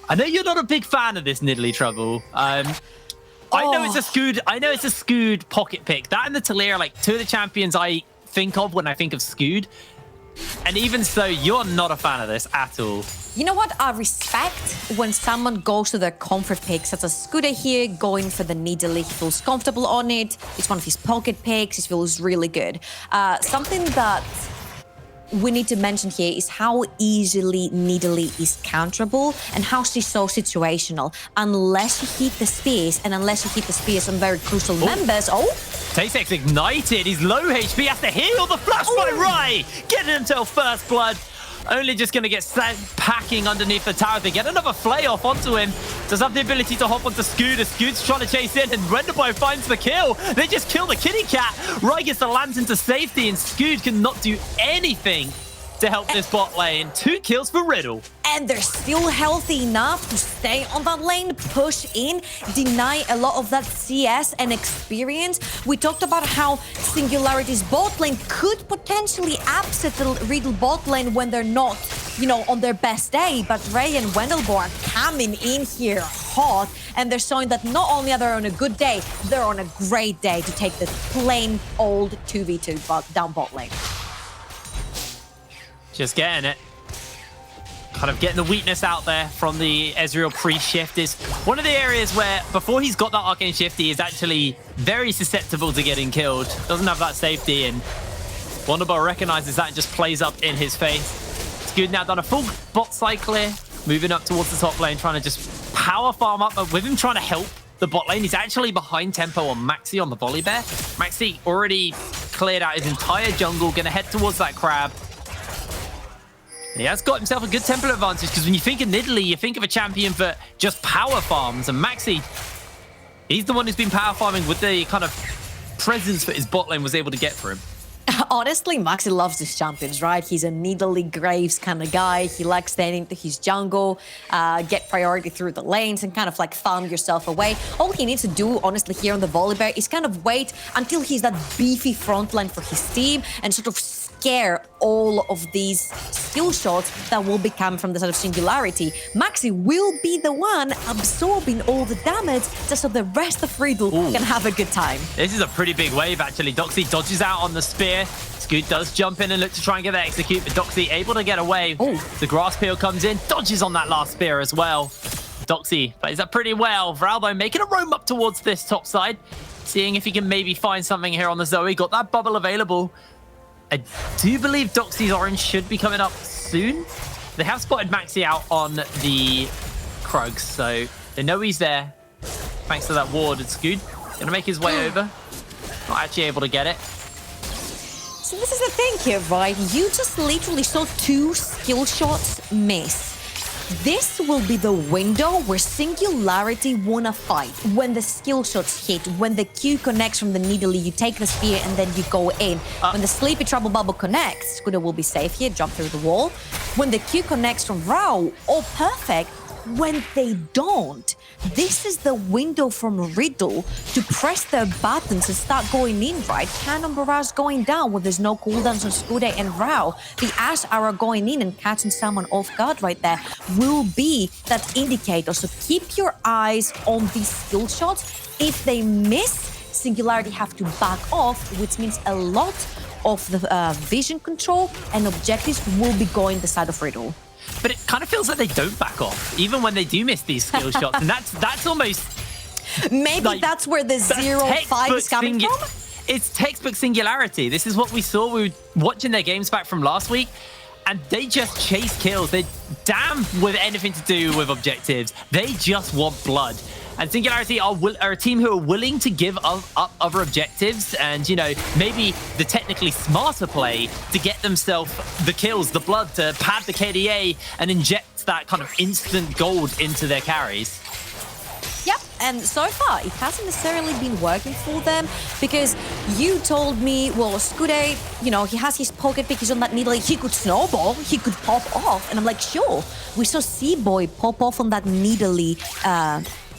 I know you're not a big fan of this Nidalee Trouble. I know it's a Scoot. I know it's a Scoot pocket pick. That and the Taliyah are like two of the champions I think of when I think of Scoot. And even so, you're not a fan of this at all.
You know what? I respect when someone goes to their comfort pick, such as Scooter here, going for the Nidalee. He feels comfortable on it. It's one of his pocket picks. He feels really good. Something that we need to mention here is how easily Nidalee is counterable and how she's so situational. Unless you hit the spears, and unless you hit the spears on very crucial members.
Tasek's ignited. He's low HP. Has to heal the flash by Rai. Getting himself first blood. Only just going to get sent packing underneath the tower. They get another flay off onto him. Does have the ability to hop onto Scooter. Scooter's trying to chase in, and Renderboy finds the kill. They just kill the kitty cat. Rai gets the lantern to safety, and Scoot cannot do anything to help this bot lane. 2 kills for Riddle.
And they're still healthy enough to stay on that lane, push in, deny a lot of that CS and experience. We talked about how Singularity's bot lane could potentially upset the Riddle bot lane when they're not, you know, on their best day. But Ray and Wendelbo are coming in here hot, and they're showing that not only are they on a good day, they're on a great day to take this plain old 2v2 down bot lane.
Just getting it. Kind of getting the weakness out there from the Ezreal pre-shift is one of the areas where, before he's got that Arcane Shift, he is actually very susceptible to getting killed. Doesn't have that safety, and Wonderbar recognizes that and just plays up in his face. Scoot now done a full bot cycle here, moving up towards the top lane, trying to just power farm up, but with him trying to help the bot lane, he's actually behind tempo on Maxi on the volley bear. Maxi already cleared out his entire jungle, gonna head towards that crab. He has got himself a good tempo advantage, because when you think of Nidalee, you think of a champion for just power farms, and Maxi, he's the one who's been power farming with the kind of presence that his bot lane was able to get for him.
Honestly, Maxi loves these champions, right? He's a Nidalee Graves kind of guy. He likes staying into his jungle, get priority through the lanes, and kind of like farm yourself away. All he needs to do, honestly, here on the volley bear is kind of wait until he's that beefy frontline for his team and sort of scare all of these skill shots that will become from the side of Singularity. Maxi will be the one absorbing all the damage just so the rest of Riddle can have a good time.
This is a pretty big wave, actually. Doxy dodges out on the spear. Scoot does jump in and look to try and get that execute, but Doxy able to get away. The grass peel comes in, dodges on that last spear as well. Doxy plays that pretty well. Vralbo making a roam up towards this top side, seeing if he can maybe find something here on the Zoe. Got that bubble available. I do believe Doxy's orange should be coming up soon. They have spotted Maxi out on the Krugs, so they know he's there. Thanks to that ward, it's good. Gonna make his way over. Not actually able to get it.
So this is the thing here, right? You just literally saw 2 skill shots miss. This will be the window where Singularity wanna fight. When the skill shots hit, when the Q connects from the Nidalee, you take the spear and then you go in. When the Sleepy Trouble Bubble connects, Scooter will be safe here, jump through the wall. When the Q connects from Rao, oh perfect. When they don't, this is the window from Riddle to press their buttons and start going in, right? Cannon barrage going down when there's no cooldowns on Scooter and Rao. The Ash Arrow going in and catching someone off guard right there will be that indicator. So keep your eyes on these skill shots. If they miss, Singularity have to back off, which means a lot of the vision control and objectives will be going the side of Riddle.
But it kind of feels like they don't back off, even when they do miss these skill shots. And that's almost...
Maybe like, that's where the 0-5 is coming from?
it's textbook Singularity. This is what we saw. We were watching their games back from last week, and they just chase kills. They damn with anything to do with objectives. They just want blood. And Singularity are a team who are willing to give up other objectives and, you know, maybe the technically smarter play to get themselves the kills, the blood, to pad the KDA and inject that kind of instant gold into their carries.
Yep, and so far it hasn't necessarily been working for them because you told me, well, Skude, you know, he has his pocket pick, he's on that needle, he could snowball, he could pop off, and I'm like, sure, we saw C-Boy pop off on that needly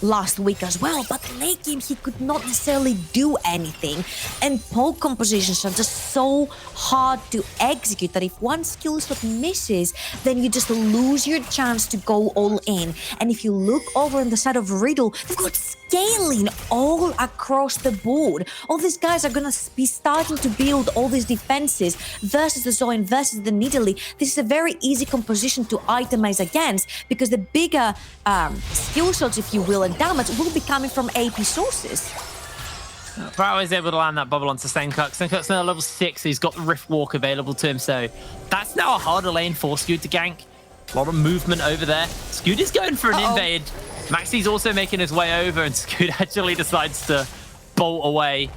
last week as well, but late game he could not necessarily do anything, and poke compositions are just so hard to execute that if one skill shot misses, then you just lose your chance to go all in. And if you look over on the side of Riddle, they've got scaling all across the board. All these guys are gonna be starting to build all these defenses versus the Zoe versus the Nidalee. This is a very easy composition to itemize against because the bigger skill shots, if you will, and damage will be coming from AP sources.
Brau is able to land that bubble onto Senkux. Senkux now level 6, so he's got the Rift Walk available to him, so that's now a harder lane for Scoot to gank. A lot of movement over there. Scoot is going for an invade. Maxi's also making his way over, and Scoot actually decides to bolt away.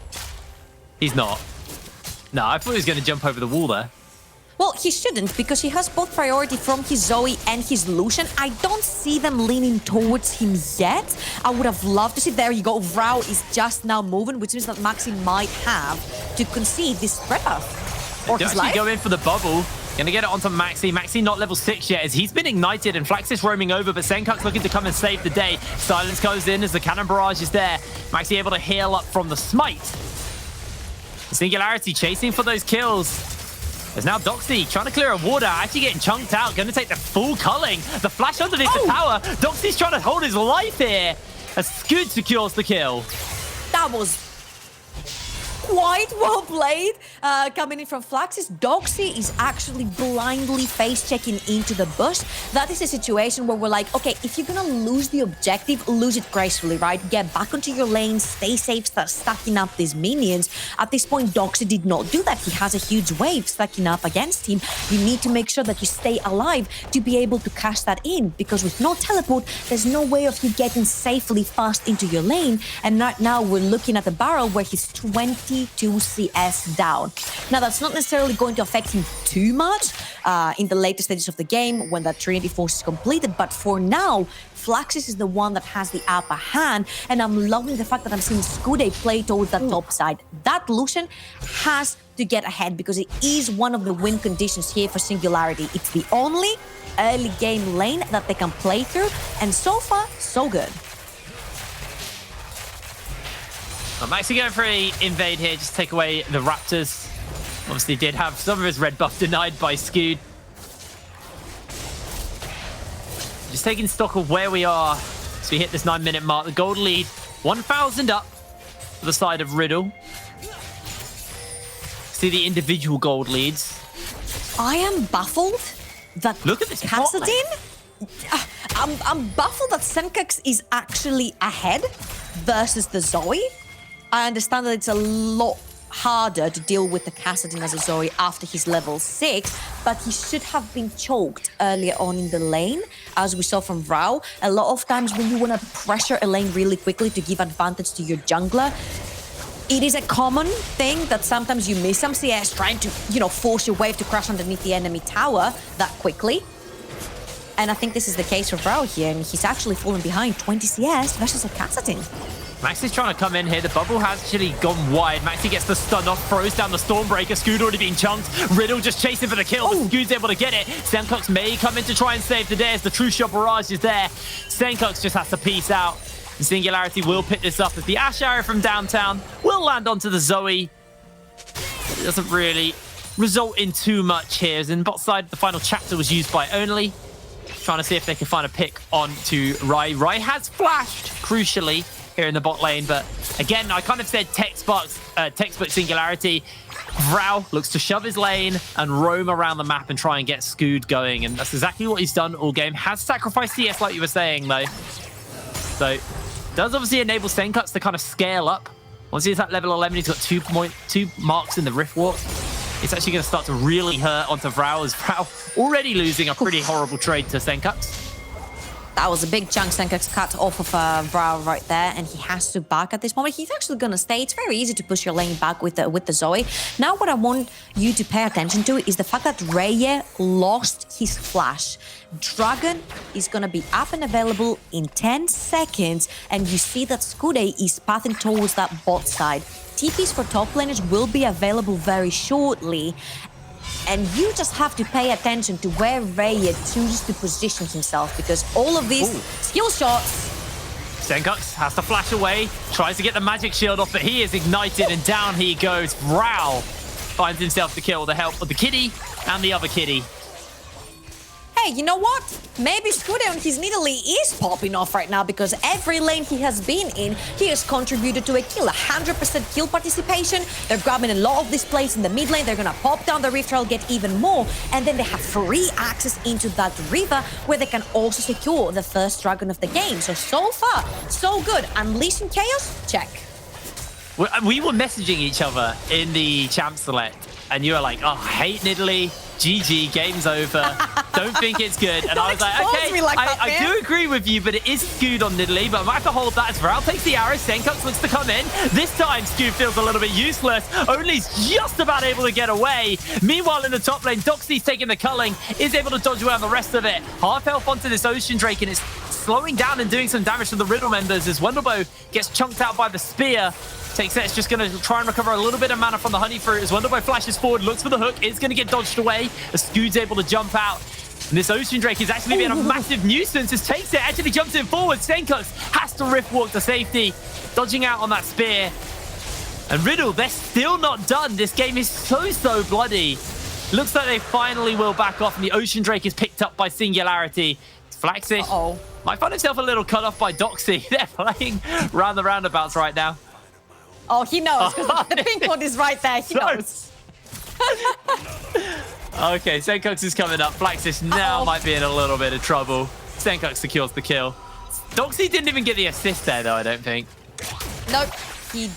He's not. No, I thought he was going to jump over the wall there.
Well, he shouldn't because he has both priority from his Zoe and his Lucian. I don't see them leaning towards him yet. I would have loved to see. There you go. Vrau is just now moving, which means that Maxi might have to concede this spread path. Or his life.
Go in for the bubble. Gonna get it onto Maxi. Maxi not level 6 yet as he's been ignited and Flaxis roaming over, but Senkuk's looking to come and save the day. Silence goes in as the cannon barrage is there. Maxi able to heal up from the smite. Singularity chasing for those kills. There's now Doxy trying to clear a warder, actually getting chunked out, going to take the full culling. The flash underneath the tower. Doxy's trying to hold his life here as Scoot secures the kill.
That was quite well played. Coming in from Flaxis, Doxy is actually blindly face-checking into the bush. That is a situation where we're like, okay, if you're gonna lose the objective, lose it gracefully, right? Get back onto your lane, stay safe, start stacking up these minions. At this point, Doxy did not do that. He has a huge wave stacking up against him. You need to make sure that you stay alive to be able to cash that in, because with no teleport, there's no way of you getting safely fast into your lane. And right now, we're looking at the barrel where he's 22 CS down. Now, that's not necessarily going to affect him too much in the later stages of the game when that Trinity Force is completed, but for now, Flaxis is the one that has the upper hand, and I'm loving the fact that I'm seeing Skude play towards that top side. That Lucian has to get ahead because it is one of the win conditions here for Singularity. It's the only early game lane that they can play through, and so far, so good.
Maxi going for an invade here, just take away the Raptors. Obviously did have some of his red buff denied by Scoot. Just taking stock of where we are as we hit this 9-minute mark. The gold lead, 1,000 up for the side of Riddle. See the individual gold leads.
I am baffled that
look at this
Kassadin. I'm baffled that Senkux is actually ahead versus the Zoe. I understand that it's a lot harder to deal with the Kassadin as a Zoe after he's level 6, but he should have been choked earlier on in the lane, as we saw from Vrau. A lot of times when you want to pressure a lane really quickly to give advantage to your jungler, it is a common thing that sometimes you miss some CS trying to, you know, force your wave to crash underneath the enemy tower that quickly. And I think this is the case for Vrau here, and he's actually fallen behind 20 CS versus a Kassadin.
Maxi's trying to come in here. The bubble has actually gone wide. Maxi gets the stun off, throws down the Stormbreaker. Scoot already being chunked. Riddle just chasing for the kill, but Scoot's able to get it. Senkux may come in to try and save the day as the True Shot Barrage is there. Senkux just has to peace out. And Singularity will pick this up as the Ash Arrow from downtown will land onto the Zoe. But it doesn't really result in too much here. As in bot side, the final chapter was used by Only. Trying to see if they can find a pick onto Rai. Rai has flashed, crucially, here in the bot lane, but again, I kind of said textbook Singularity. Vrau looks to shove his lane and roam around the map and try and get Scoot going, and that's exactly what he's done all game. Has sacrificed CS like you were saying, though. So, does obviously enable Senkux to kind of scale up Once he's at level 11, he's got 2 marks in the Rift Walk. It's actually going to start to really hurt onto Vrao, as Vrao already losing a pretty horrible trade to Senkux.
That was a big chunk Senkux cut off of Vrao right there, and he has to back at this moment. He's actually gonna stay. It's very easy to push your lane back with the Zoe. Now what I want you to pay attention to is the fact that Reye lost his flash. Dragon is gonna be up and available in 10 seconds, and you see that Skude is pathing towards that bot side. TPs for top laners will be available very shortly. And you just have to pay attention to where Raya chooses to position himself, because all of these skill shots...
Senkux has to flash away, tries to get the magic shield off, but he is ignited and down he goes. Vrao finds himself the kill with the help of the kitty and the other kitty.
Hey, you know what? Maybe Skude on his Nidalee is popping off right now, because every lane he has been in, he has contributed to a kill. 100% kill participation. They're grabbing a lot of this place in the mid lane. They're going to pop down the Rift Trail, get even more. And then they have free access into that river, where they can also secure the first dragon of the game. So far, so good. Unleashing Chaos? Check.
We were messaging each other in the champ select, and you were like, oh, I hate Nidalee. GG, game's over. Don't think it's good. And I was like, okay, I do agree with you, but it is skewed on Nidalee, but I might have to hold that as Vrao takes the arrow. Senkux looks to come in. This time, Skew feels a little bit useless. Only's just about able to get away. Meanwhile, in the top lane, Doxy's taking the culling, is able to dodge around the rest of it. Half health onto this Ocean Drake, and it's slowing down and doing some damage to the Riddle members as Wonderbow gets chunked out by the spear. Takes it, it's just going to try and recover a little bit of mana from the Honey Fruit as Wonderboy flashes forward, looks for the hook, is going to get dodged away as Scood's able to jump out. And this Ocean Drake is actually being a massive nuisance as Takes it, actually jumps in forward. Senkux has to Rift Walk to safety, dodging out on that spear. And Riddle, they're still not done. This game is so bloody. Looks like they finally will back off, and the Ocean Drake is picked up by Singularity. Flaxish might find himself a little cut off by Doxy. They're playing round the roundabouts right now.
Oh, he knows, because the pink one is right there. He knows.
Okay, Senkux is coming up. Flaxish now might be in a little bit of trouble. Senkux secures the kill. Doxy didn't even get the assist there, though, I don't think.
Nope, he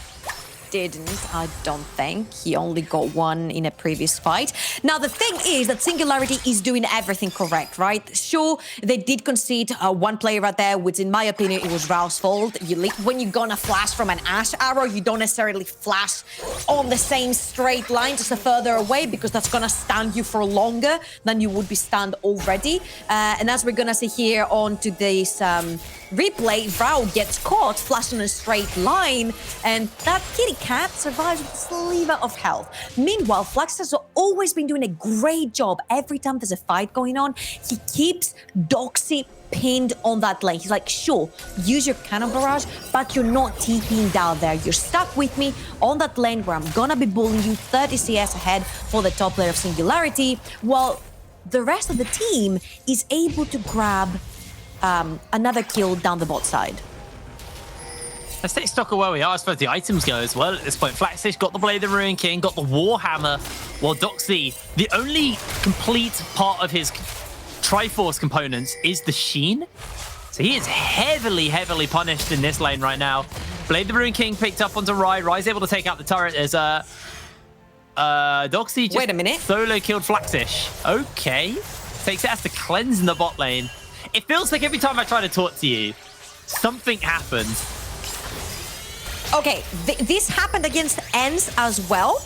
didn't, I don't think. He only got one in a previous fight. Now, the thing is that Singularity is doing everything correct, right? Sure, they did concede one player right there, which in my opinion, it was Rao's fault. When you're gonna flash from an Ash arrow, you don't necessarily flash on the same straight line, just a further away, because that's gonna stun you for longer than you would be stunned already. And as we're gonna see here on to this replay, Vrao gets caught, flashed on a straight line, and that kitty cat survives with a sliver of health. Meanwhile, Flax has always been doing a great job. Every time there's a fight going on, he keeps Doxy pinned on that lane. He's like, sure, use your cannon barrage, but you're not TPing down there. You're stuck with me on that lane where I'm gonna be bullying you 30 CS ahead for the top layer of Singularity, while the rest of the team is able to grab another kill down the bot side.
Let's take stock of where we are as far as the items go as well. At this point, Flaxish got the Blade of the Ruin King, got the Warhammer, while Doxy, the only complete part of his Triforce components is the Sheen. So he is heavily punished in this lane right now. Blade of the Ruin King picked up onto Rai. Rai's able to take out the turret as Doxy just
wait a minute,
solo killed Flaxish. Okay. Takes it as to cleanse in the bot lane. It feels like every time I try to talk to you, something happens.
Okay, this happened against ENCE as well.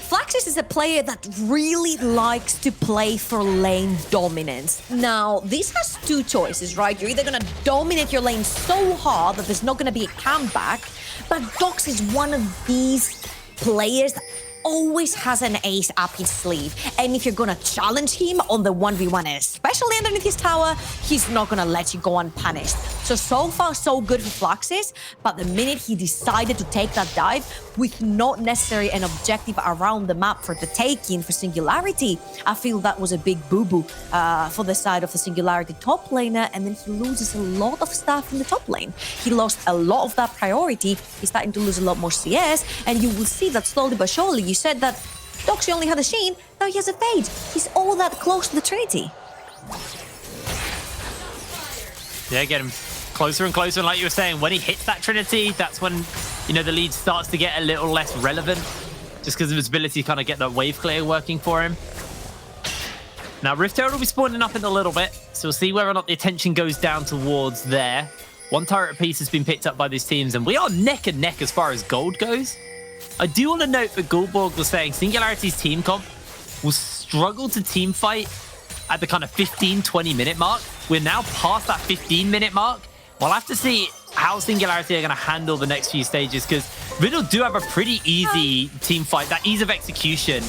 Flaxis is a player that really likes to play for lane dominance. Now, this has two choices, right? You're either gonna dominate your lane so hard that there's not gonna be a comeback, but Dox is one of these players that always has an ace up his sleeve. And if you're gonna challenge him on the 1v1, especially underneath his tower, he's not gonna let you go unpunished. So far, so good for Flaxis, but the minute he decided to take that dive with not necessarily an objective around the map for the taking for Singularity, I feel that was a big boo-boo for the side of the Singularity top laner, and then he loses a lot of stuff in the top lane. He lost a lot of that priority. He's starting to lose a lot more CS, and you will see that slowly but surely. You said that Doxy only had a Sheen, now he has a Fade. He's all that close to the Trinity.
Yeah, get him closer and closer, and like you were saying, when he hits that Trinity, that's when you know, the lead starts to get a little less relevant just because of his ability to kind of get that wave clear working for him. Now, Rift Herald will be spawning up in a little bit, so we'll see whether or not the attention goes down towards there. One turret apiece has been picked up by these teams, and we are neck and neck as far as gold goes. I do want to note that Gulborg was saying Singularity's team comp will struggle to team fight at the kind of 15-20 minute mark. We're now past that 15-minute mark. We'll have to see how Singularity are going to handle the next few stages, because Riddle do have a pretty easy team fight, that ease of execution.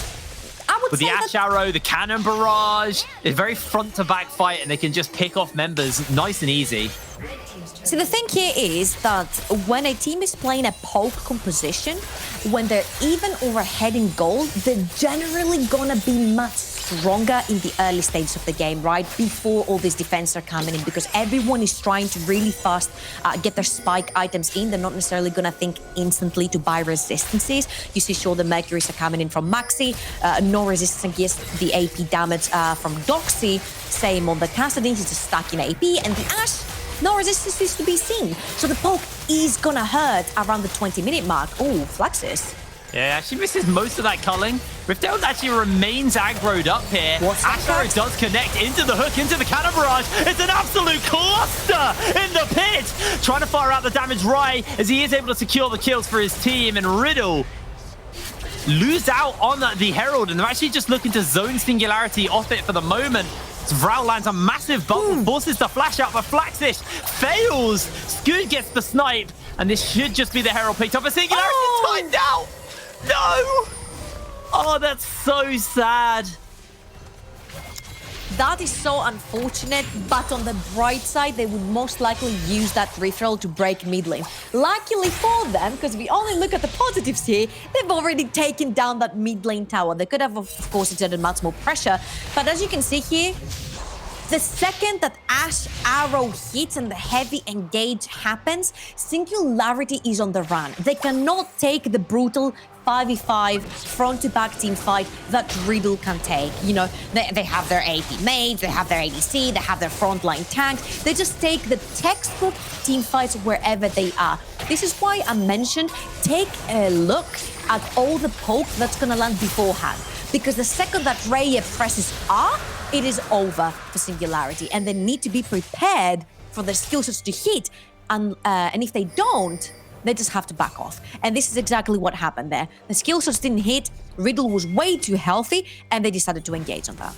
With the Ash Arrow, the Cannon Barrage, it's a very front-to-back fight, and they can just pick off members nice and easy.
So the thing here is that when a team is playing a poke composition, when they're even overhead in gold, they're generally gonna be much stronger in the early stages of the game, right? Before all these defenses are coming in, because everyone is trying to really fast get their spike items in. They're not necessarily gonna think instantly to buy resistances. You see, sure, the Mercuries are coming in from Maxi, no resistance against the AP damage from Doxy. Same on the Cassidy, he's just stuck in AP, and the Ash, no resistance is to be seen. So the poke is gonna hurt around the 20-minute mark. Oh, Flaxus.
Yeah, she misses most of that culling. Rift Herald actually remains aggroed up here. Ash Arrow does connect into the hook, into the Cannon Barrage. It's an absolute cluster in the pit. Trying to fire out the damage right as he is able to secure the kills for his team. And Riddle lose out on the Herald, and they're actually just looking to zone Singularity off it for the moment. Vrao lands a massive bubble, forces the flash out, but Flaxish fails. Scoot gets the snipe, and this should just be the Herald picked up. A Singularity timed out. No! Oh, that's so sad.
That is so unfortunate, but on the bright side, they would most likely use that referral to break mid lane. Luckily for them, because we only look at the positives here, they've already taken down that mid lane tower. They could have, of course, exerted much more pressure, but as you can see here, the second that Ash Arrow hits and the heavy engage happens, Singularity is on the run. They cannot take the brutal 5v5 front-to-back team fight that Riddle can take. You know, they have their AP mates, they have their ADC, they have their frontline tank. They just take the textbook team fights wherever they are. This is why I mentioned take a look at all the poke that's gonna land beforehand. Because the second that Raya presses R, it is over for Singularity, and they need to be prepared for their skill shots to hit. And if they don't, they just have to back off. And this is exactly what happened there. The skill shots didn't hit, Riddle was way too healthy, and they decided to engage on that.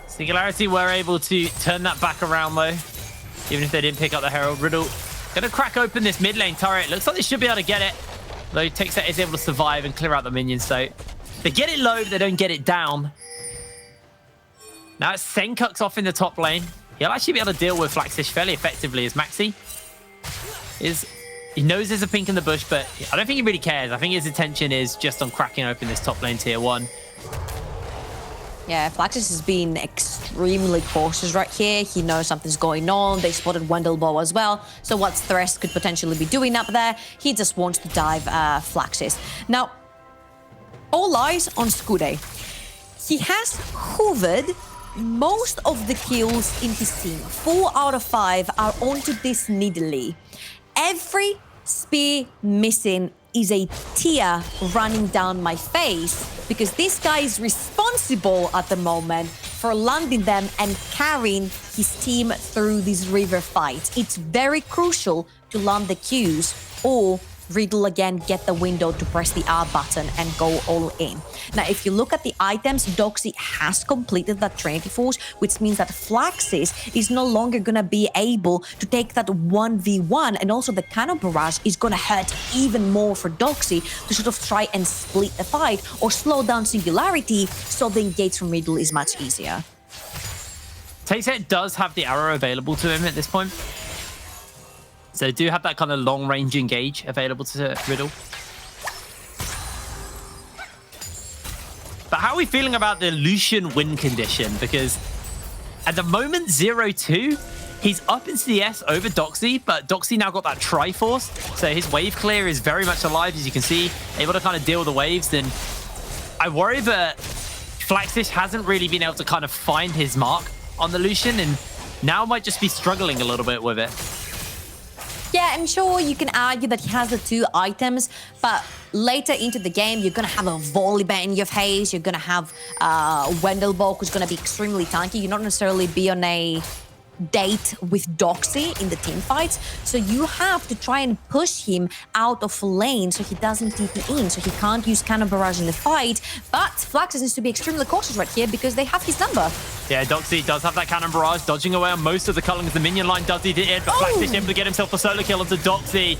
Singularity were able to turn that back around though, even if they didn't pick up the Herald. Riddle gonna crack open this mid lane turret. Looks like they should be able to get it, though Texet is able to survive and clear out the minions. So they get it low, but they don't get it down. Now it's Senkux off in the top lane. He'll actually be able to deal with Flaxish fairly effectively as Maxi he knows there's a pink in the bush, but I don't think he really cares. I think his attention is just on cracking open this top lane tier 1.
Yeah, Flaxus has been extremely cautious right here. He knows something's going on. They spotted Wendelbow as well. So what Thresh could potentially be doing up there, he just wants to dive Flaxus. Now, all eyes on Skude. He has hovered most of the kills in his team. 4 out of 5 are onto this Nidalee. Every spear missing is a tear running down my face, because this guy is responsible at the moment for landing them and carrying his team through this river fight. It's very crucial to land the Qs, or Riddle again get the window to press the R button and go all in. Now, if you look at the items, Doxy has completed that Trinity Force, which means that Flaxis is no longer going to be able to take that 1v1, and also the Cannon Barrage is going to hurt even more for Doxy to sort of try and split the fight or slow down Singularity, so the engage from Riddle is much easier.
Texet does have the arrow available to him at this point. So they do have that kind of long-range engage available to Riddle. But how are we feeling about the Lucian win condition? Because at the moment, 0-2, he's up in CS over Doxy, but Doxy now got that Triforce. So his wave clear is very much alive, as you can see, able to kind of deal with the waves. And I worry that Flaxish hasn't really been able to kind of find his mark on the Lucian, and now might just be struggling a little bit with it.
Yeah, I'm sure you can argue that he has the 2 items, but later into the game, you're going to have a Volibear in your face. You're going to have Wendelbo, who's going to be extremely tanky. You're not necessarily be on a date with Doxy in the team fights. So you have to try and push him out of lane so he doesn't TP in, so he can't use Cannon Barrage in the fight. But Flaxus needs to be extremely cautious right here because they have his number.
Yeah, Doxy does have that Cannon Barrage, dodging away on most of the Cullings. The minion line does eat it in, but Flaxish able to get himself a solo kill onto Doxy.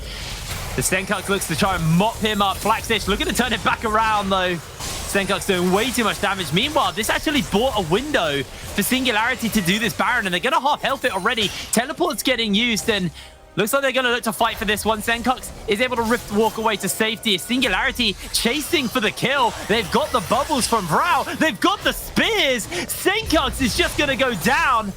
The Senkux looks to try and mop him up. Flaxish looking to turn it back around, though. Senkux doing way too much damage. Meanwhile, this actually bought a window for Singularity to do this Baron, and they're going to half health it already. Teleport's getting used, and looks like they're going to look to fight for this one. Senkux is able to walk away to safety. Singularity chasing for the kill. They've got the bubbles from Vrau. They've got the spears. Senkux is just going to go down.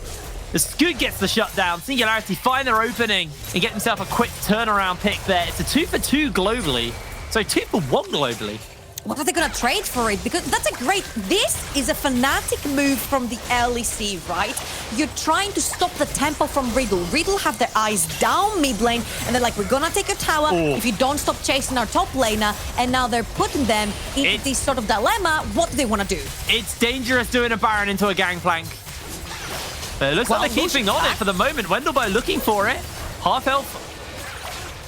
The Scoot gets the shutdown. Singularity find their opening and get themselves a quick turnaround pick there. It's a 2 for 2 globally. So 2 for 1 globally.
What are they going to trade for it? Because that's a great... This is a Fnatic move from the LEC, right? You're trying to stop the tempo from Riddle. Riddle have their eyes down mid lane, and they're like, we're going to take your tower if you don't stop chasing our top laner. And now they're putting them into this sort of dilemma. What do they want to do?
It's dangerous doing a Baron into a gangplank. But it looks like they're keeping on it for the moment. Wendelbo looking for it. Half health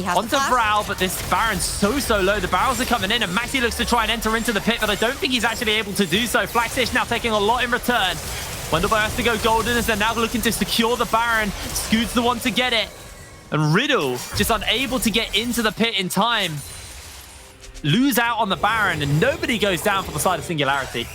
onto Vrau, but this Baron's so low. The barrels are coming in, and Maxi looks to try and enter into the pit, but I don't think he's actually able to do so. Flaxish now taking a lot in return. Wendelbo has to go golden as they're now looking to secure the Baron. Scoot's the one to get it. And Riddle just unable to get into the pit in time. Lose out on the Baron, and nobody goes down for the side of Singularity.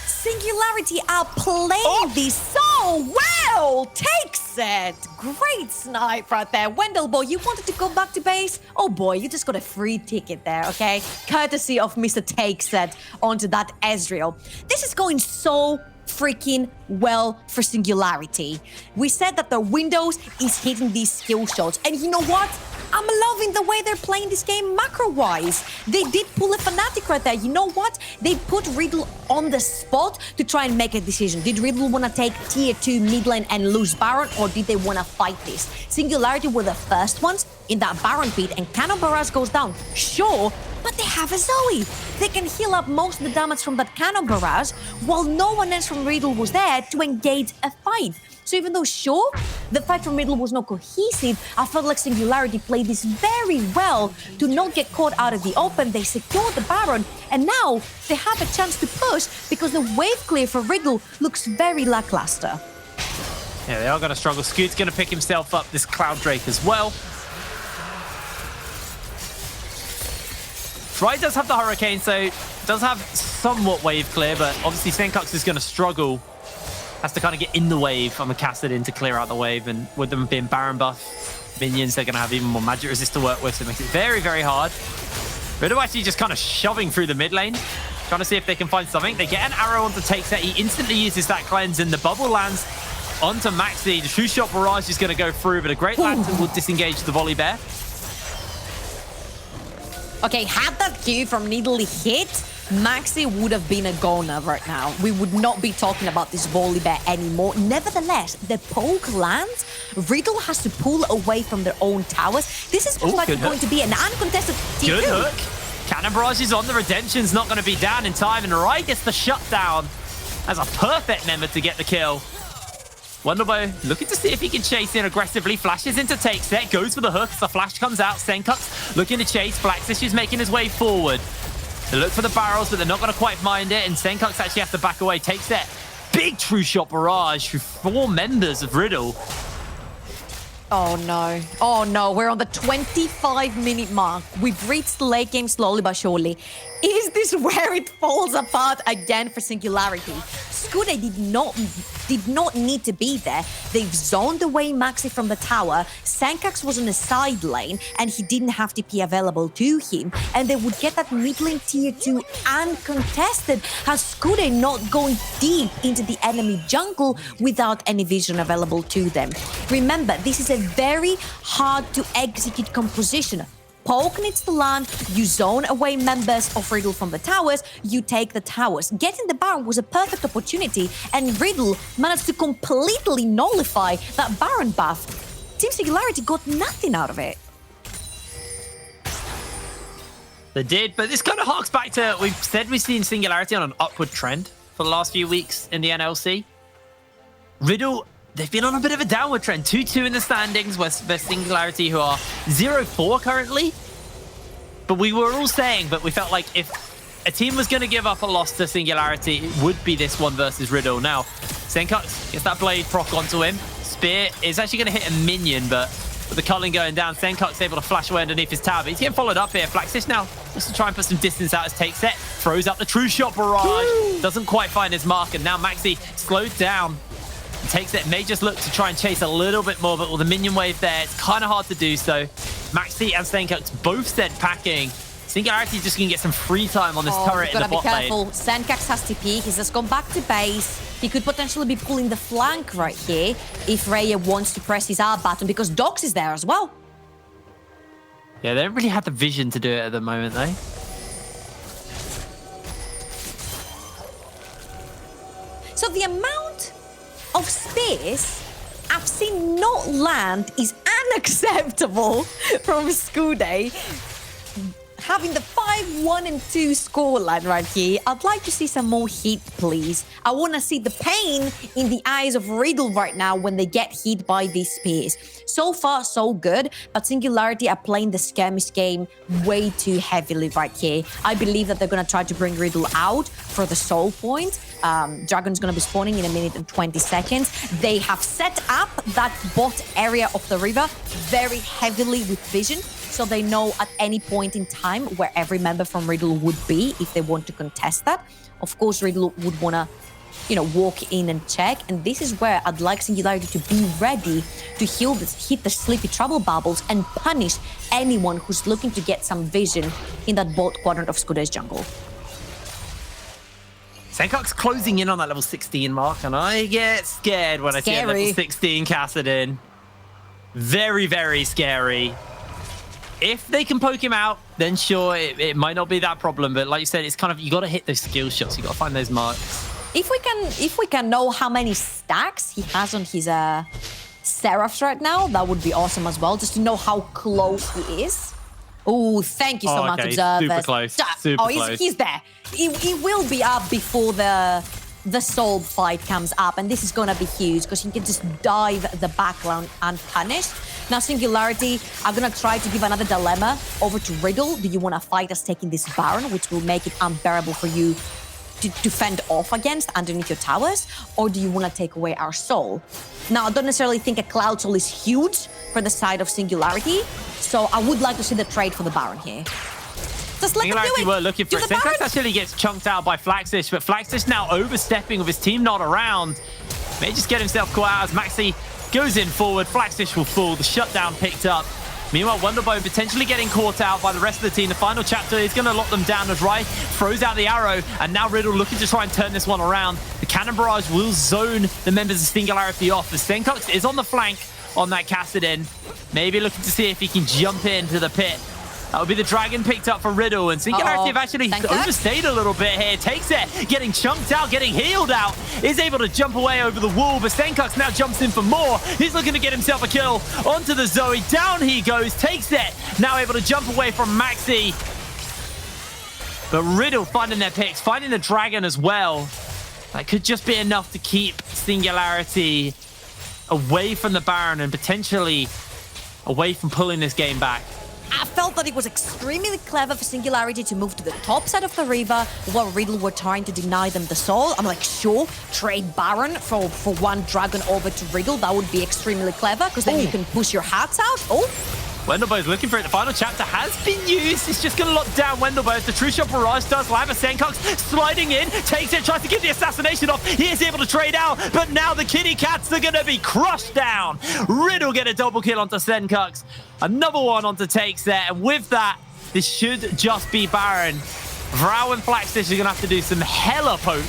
Singularity are playing this so well. Takes it. Great snipe right there. Wendelbo, you wanted to go back to base? Oh boy, you just got a free ticket there, okay? Courtesy of Mr. Takes It onto that Ezreal. This is going so freaking well for Singularity. We said that the Windows is hitting these skill shots, and you know what? I'm loving the way they're playing this game macro-wise. They did pull a Fnatic right there. You know what? They put Riddle on the spot to try and make a decision. Did Riddle want to take tier 2 mid lane and lose Baron, or did they want to fight this? Singularity were the first ones in that Baron pit, and Cannon Barrage goes down. Sure, but they have a Zoe. They can heal up most of the damage from that Cannon Barrage, while no one else from Riddle was there to engage a fight. So even though, sure, the fight from Riddle was not cohesive, I felt like Singularity played this very well to not get caught out of the open. They secured the Baron, and now they have a chance to push because the wave clear for Riddle looks very lackluster.
Yeah, they are going to struggle. Scoot's going to pick himself up this Cloud Drake as well. Dry does have the Hurricane, so does have somewhat wave clear, but obviously Senkux is going to struggle. Has to kind of get in the wave on the Cassidin to clear out the wave, and with them being Baron buff minions, they're going to have even more magic resist to work with, so it makes it very, very hard. Riddle actually just kind of shoving through the mid lane, trying to see if they can find something. They get an arrow onto Takes It. He instantly uses that cleanse, and the bubble lands onto Maxi. The True Shot Barrage is going to go through, but a Great Lantern will disengage the Volibear.
Okay, had that Q from Needle hit, Maxi would have been a goner right now. We would not be talking about this Volibear anymore. Nevertheless, the poke lands. Riddle has to pull away from their own towers. This is most likely going to be an uncontested tier 2.
Good hook. Cannon Barrage is on. The Redemption's not going to be down in time, and Rai gets the shutdown as a perfect member to get the kill. Wendelbo looking to see if he can chase in aggressively. Flashes into Takes It, goes for the hook. The flash comes out. Senkux looking to chase. Flaxish is making his way forward. They look for the barrels, but they're not going to quite find it. And Senkux actually has to back away. Takes It. Big True Shot Barrage through 4 members of Riddle.
Oh no. Oh no. We're on the 25-minute mark. We've reached the late game slowly but surely. Is this where it falls apart again for Singularity? Skude did not need to be there. They've zoned away Maxi from the tower. Senkux was on the side lane, and he didn't have TP available to him. And they would get that mid lane tier 2 uncontested, as Skude not going deep into the enemy jungle without any vision available to them. Remember, this is a very hard to execute composition. Poke needs to land, you zone away members of Riddle from the towers, you take the towers. Getting the Baron was a perfect opportunity, and Riddle managed to completely nullify that Baron buff. Team Singularity got nothing out of it.
They did, but this kind of harks back to, we've said we've seen Singularity on an upward trend for the last few weeks in the NLC. Riddle, they've been on a bit of a downward trend. 2-2 in the standings, where Singularity, who are 0-4 currently. But we were all saying, but we felt like if a team was going to give up a loss to Singularity, it would be this one versus Riddle. Now, Senkux gets that blade proc onto him. Spear is actually going to hit a minion, but with the culling going down, Senkux able to flash away underneath his tower. He's getting followed up here. Flaxis now just to try and put some distance out as take set. Throws up the true shot barrage. Doesn't quite find his mark, and now Maxi slowed down. Takes it, may just look to try and chase a little bit more, but with the minion wave there, it's kind of hard to do so. Maxi and Senkux both said packing. Singularity is just going to get some free time on this turret in the bot lane.
Gotta be careful. Senkux has TP. He's just gone back to base. He could potentially be pulling the flank right here if Raya wants to press his R button, because Dox is there as well.
Yeah, they don't really have the vision to do it at the moment, though.
So the amount of space I've seen not land is unacceptable from Skude. Having the 5-1 and 2 scoreline right here, I'd like to see some more heat, please. I want to see the pain in the eyes of Riddle right now when they get hit by these spears. So far, so good, but Singularity are playing the skirmish game way too heavily right here. I believe that they're going to try to bring Riddle out for the soul point. Dragon's going to be spawning in 1 minute and 20 seconds. They have set up that bot area of the river very heavily with vision, so they know at any point in time where every member from Riddle would be if they want to contest that. Of course, Riddle would want to, walk in and check. And this is where I'd like Singularity to be ready to hit the sleepy trouble bubbles and punish anyone who's looking to get some vision in that bot quadrant of Skude's jungle.
Senkux closing in on that level 16 mark, and I get scared when I see a level 16 Kassadin. Very, very scary. If they can poke him out, then sure, it might not be that problem. But like you said, it's kind of, you got to hit those skill shots. You got to find those marks.
If we can know how many stacks he has on his Seraphs right now, that would be awesome as well, just to know how close he is. Oh, thank you so much, observers.
Super close. Super close.
He's there. He will be up before the soul fight comes up, and this is gonna be huge because he can just dive the background unpunished. Now Singularity are gonna try to give another dilemma over to Riddle. Do you want to fight us taking this Baron, which will make it unbearable for you to fend off against underneath your towers, or do you want to take away our soul? Now, I don't necessarily think a Cloud Soul is huge for the side of Singularity, so I would like to see the trade for the Baron here. Just let
Singularity were looking for it. Senkux actually gets chunked out by Flaxish, but Flaxish now overstepping with his team not around. May just get himself caught out as Maxi goes in forward. Flaxish will fall. The shutdown picked up. Meanwhile, Wonderbone potentially getting caught out by the rest of the team. The final chapter is going to lock them down as Rai throws out the arrow, and now Riddle looking to try and turn this one around. The Cannon Barrage will zone the members of Singularity off. The Senkux is on the flank on that Kassadin. Maybe looking to see if he can jump into the pit. That would be the Dragon picked up for Riddle, and Singularity have actually overstayed a little bit here. Takes it, getting chunked out, getting healed out. Is able to jump away over the wall, but Senkux now jumps in for more. He's looking to get himself a kill onto the Zoe. Down he goes, takes it. Now able to jump away from Maxi. But Riddle finding their picks, finding the Dragon as well. That could just be enough to keep Singularity away from the Baron and potentially away from pulling this game back.
I felt that it was extremely clever for Singularity to move to the top side of the river while Riddle were trying to deny them the soul. I'm like, sure, trade Baron for one Dragon over to Riddle. That would be extremely clever because then you can push your hats out. Oh.
Wendelbo's looking for it. The final chapter has been used. It's just going to lock down Wendelbo as the True Shot Barrage does live. Senkux sliding in, takes it, tries to get the assassination off. He is able to trade out, but now the kitty cats are going to be crushed down. Riddle get a double kill onto Senkux. Another one onto Takes there, and with that, this should just be Baron. Vrau and Flaxfish are going to have to do some hella poke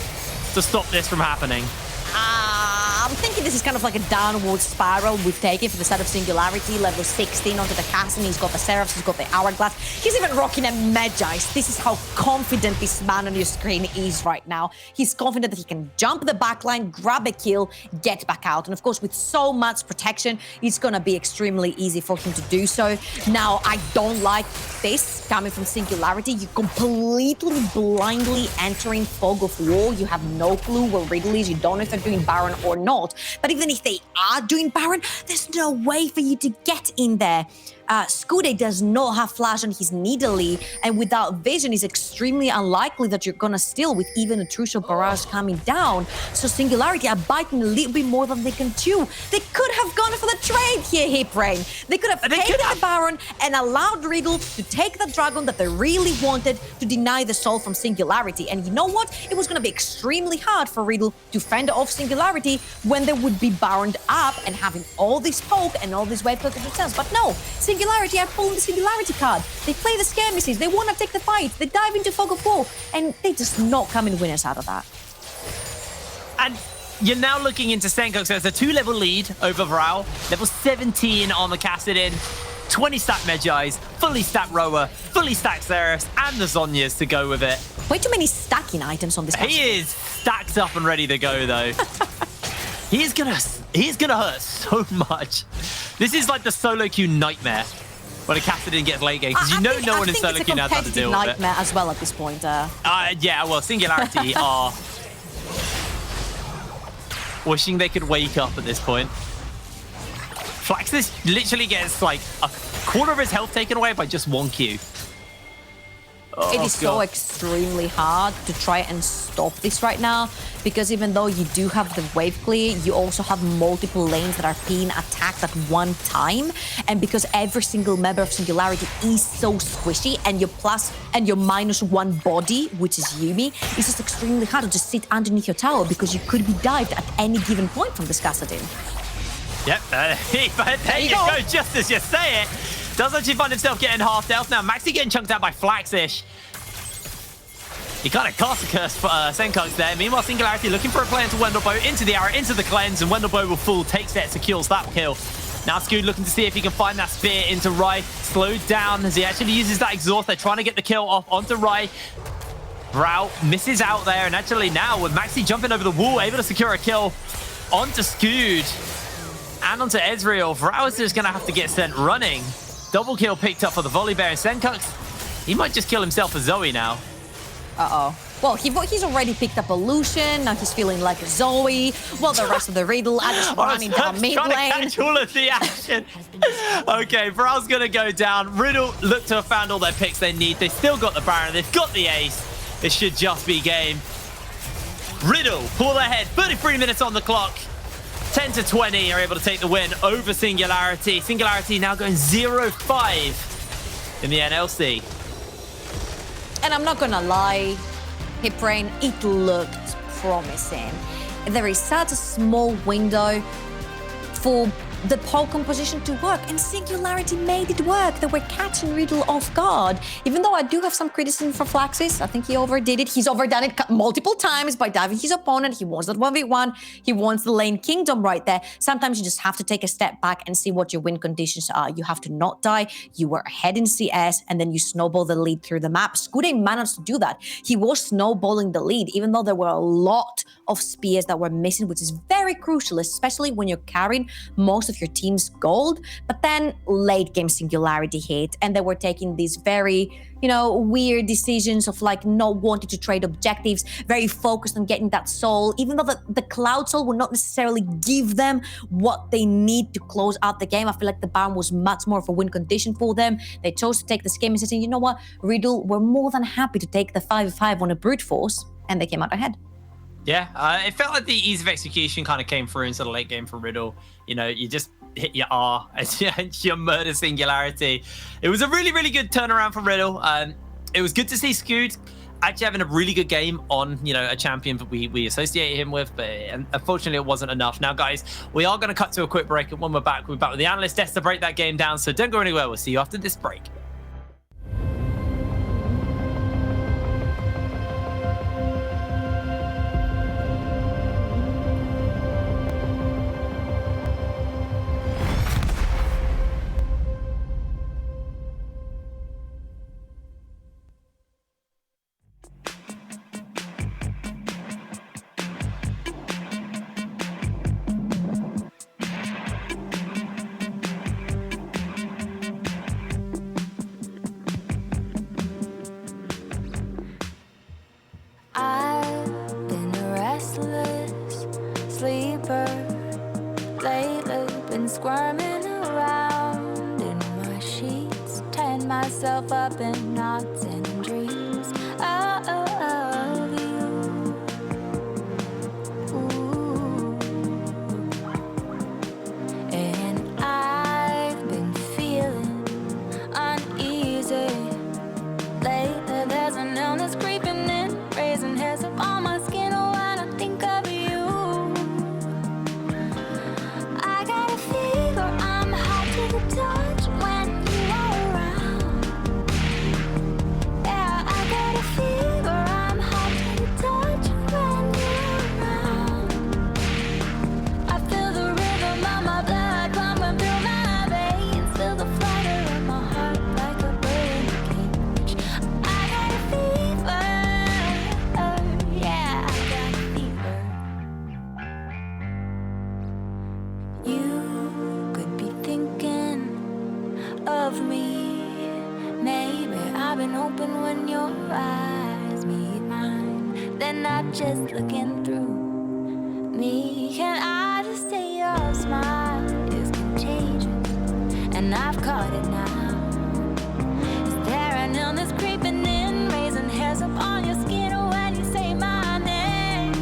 to stop this from happening.
I'm I'm thinking this is kind of like a downward spiral we've taken for the side of Singularity, level 16 onto the casting. He's got the Seraphs, he's got the Hourglass. He's even rocking a Magi's. This is how confident this man on your screen is right now. He's confident that he can jump the backline, grab a kill, get back out. And of course, with so much protection, it's going to be extremely easy for him to do so. Now, I don't like this coming from Singularity. You're completely blindly entering Fog of War. You have no clue where Riddle is. You don't know if they're doing Baron or not. But even if they are doing Baron, there's no way for you to get in there. Skude does not have flash on his Nidalee, and without vision, it's extremely unlikely that you're gonna steal with even a Trucial barrage coming down. So Singularity are biting a little bit more than they can chew. They could have gone for the trade here, Hiprain. They could have taken the Baron and allowed Riddle to take the Dragon that they really wanted to deny the soul from Singularity. And you know what? It was gonna be extremely hard for Riddle to fend off Singularity when they would be Baroned up and having all this poke and all this wave poke of themselves. But no, Singularity are pulling the Singularity card. They play the scare misses. They want to take the fight. They dive into Fog of War, and they just not coming winners out of that.
And you're now looking into Senkox. So it's a 2-level lead over Vrau. Level 17 on the Kassadin. 20 stack Magi's, fully stacked Roa, fully stacked Seraphs, and the Zhonyas to go with it.
Way too many stacking items on this.
He is stacked up and ready to go, though. He's gonna hurt so much. This is like the solo queue nightmare when a Kassadin gets late game, because you know no one in solo queue knows how to deal with it.
It's a nightmare as well at this point.
Yeah, well, Singularity are wishing they could wake up at this point. Flaxus literally gets like a quarter of his health taken away by just 1 Q. Oh,
it is so extremely hard to try and stop this right now, because even though you do have the wave clear, you also have multiple lanes that are being attacked at one time. And because every single member of Singularity is so squishy, and your plus and your -1 body, which is Yumi, it's just extremely hard to just sit underneath your tower, because you could be dived at any given point from this Kassadin.
Yep, there you go, just as you say it. Does actually find himself getting half health now. Maxi getting chunked out by Flaxish. He kind of cast a curse for Senkox there. Meanwhile, Singularity looking for a play into Wendelbo, into the arrow, into the cleanse, and Wendelbo will fall, takes it, secures that kill. Now Scoot looking to see if he can find that spear into Rai. Slowed down as he actually uses that exhaust. They're trying to get the kill off onto Rai. Vrau misses out there, and actually now with Maxi jumping over the wall, able to secure a kill onto Scoot and onto Ezreal. Vrau is just going to have to get sent running. Double kill picked up for the Volley Bear, and Senkox, he might just kill himself for Zoe now.
Uh-oh. Well, he's already picked up a Lucian. Now he's feeling like a Zoe. Well, the rest of the Riddle are just running down mid lane.
Trying to catch all of the action. Okay, Vrau's going to go down. Riddle look to have found all their picks they need. They still got the Baron. They've got the ace. This should just be game. Riddle pull ahead. 33 minutes on the clock. 10-20 are able to take the win over Singularity. Singularity now going 0-5 in the NLC.
And I'm not gonna lie, Hiprain, it looked promising. There is such a small window for the pole composition to work, and Singularity made it work. They were catching Riddle off guard. Even though I do have some criticism for Flaxis, I think he overdid it. He's overdone it multiple times by diving his opponent. He wants that 1v1. He wants the lane kingdom right there. Sometimes you just have to take a step back and see what your win conditions are. You have to not die. You were ahead in CS, and then you snowball the lead through the map. Skude managed to do that. He was snowballing the lead, even though there were a lot of spears that were missing, which is very crucial, especially when you're carrying most of your team's gold. But then late game Singularity hit, and they were taking these very, weird decisions of like not wanting to trade objectives, very focused on getting that soul, even though the Cloud Soul will not necessarily give them what they need to close out the game. I feel like the Baron was much more of a win condition for them. They chose to take this game and saying, you know what, Riddle, we're more than happy to take the 5v5 on a brute force, and they came out ahead.
Yeah, it felt like the ease of execution kind of came through into the late game for Riddle. You just hit your R and you murder Singularity. It was a really, really good turnaround for Riddle. It was good to see Scoot actually having a really good game on, a champion that we associate him with, but unfortunately it wasn't enough. Now, guys, we are going to cut to a quick break, and when we're back with the analyst desk to break that game down, so don't go anywhere. We'll see you after this break.
nods and dreams of you. Ooh. And I've been feeling uneasy lately. There's an illness creeping in, raising hairs up on my skin. Oh, when I think of you, I got a fever. I'm hot to the touch when you are around. Yeah, I got a fever. I'm hot to the touch when you're around. I feel the rhythm of my blood pumping through my veins, feel the flutter of my heart like a bird in a cage. I got a fever. Yeah, I got a fever. You could be thinking of me. Maybe I've been hoping when your eyes meet mine, they're not just looking through me. Can I just say your smile is contagious, and I've caught it now. Is there an illness creeping in, raising hairs up on your skin when you say my name?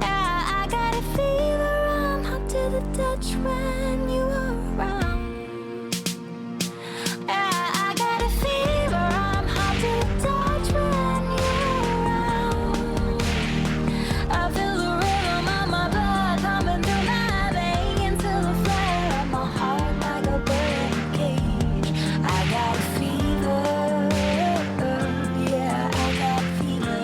Yeah, I got a fever. I'm hot to the touch when you are around. Yeah, I got a fever. I'm hot to the touch when you're around. I feel the rhythm of my blood pumping through my veins, till the flare of my heart like a bird in a cage. I got a fever. Yeah, I got a fever.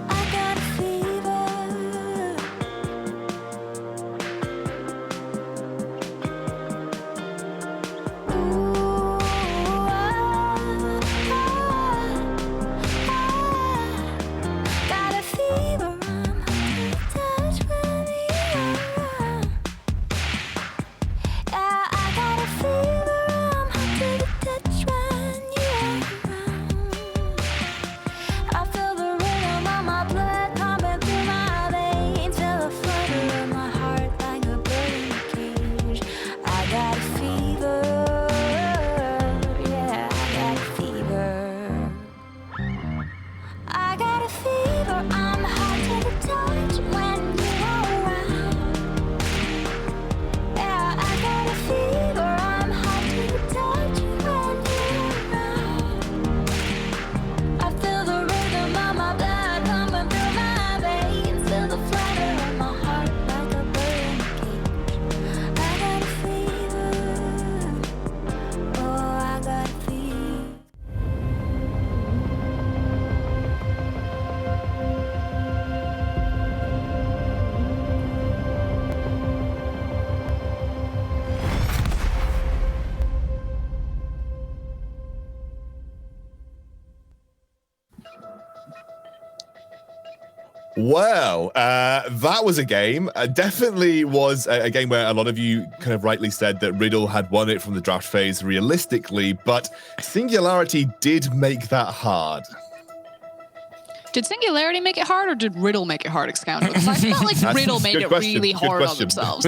I got a fever. Got a fever. I'm hot to the touch when you're around. Yeah, I got a fever. I'm hot to the touch when you're around. I feel the rhythm of my blood pumping through my veins, feel the flutter of my heart like a bird in a cage. I got a fever. Yeah, I got a fever. I got a fever. I'm hot to the touch when you're around. Yeah, I got a fever. I'm hot to the touch when you're around. I feel the rhythm of my blood pumping through my veins, feel the flutter of my heart like a bird in a cage. I got a fever. Oh, I got a fever.
Wow, that was a game. Definitely was a game where a lot of you kind of rightly said that Riddle had won it from the draft phase realistically, but Singularity did make that hard.
Did Singularity make it hard, or did Riddle make it hard, Excounter? Because I felt like
That's
Riddle
a
made
good
it
question,
really
good
hard on
question.
themselves.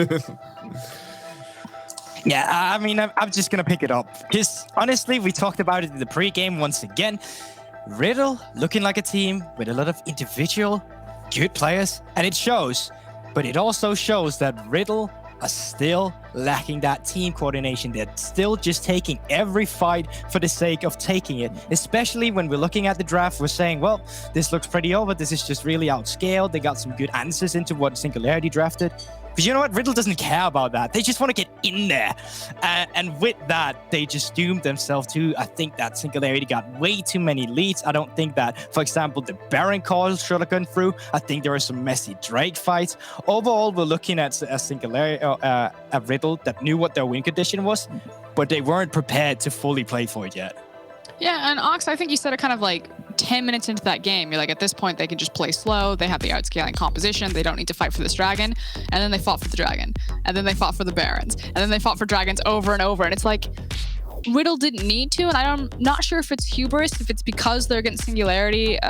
Yeah, I mean, I'm just gonna pick it up because honestly, we talked about it in the pre-game once again. Riddle looking like a team with a lot of individual good players, and it shows. But it also shows that Riddle are still lacking that team coordination. They're still just taking every fight for the sake of taking it. Especially when we're looking at the draft, we're saying, well, this looks pretty over. This is just really outscaled. They got some good answers into what Singularity drafted. Because you know what? Riddle doesn't care about that. They just want to get in there. And with that, they just doomed themselves to, I think that Singularity got way too many leads. I don't think that, for example, the Baron call should have gone through. I think there were some messy Drake fights. Overall, we're looking at a Singularity, a Riddle that knew what their win condition was, but they weren't prepared to fully play for it yet.
Yeah, and Ox, I think you said it kind of like 10 minutes into that game. You're like, at this point, they can just play slow. They have the outscaling composition. They don't need to fight for this dragon. And then they fought for the dragon. And then they fought for the barons. And then they fought for dragons over and over. And it's like, Riddle didn't need to. And I'm not sure if it's hubris, if it's because they're against Singularity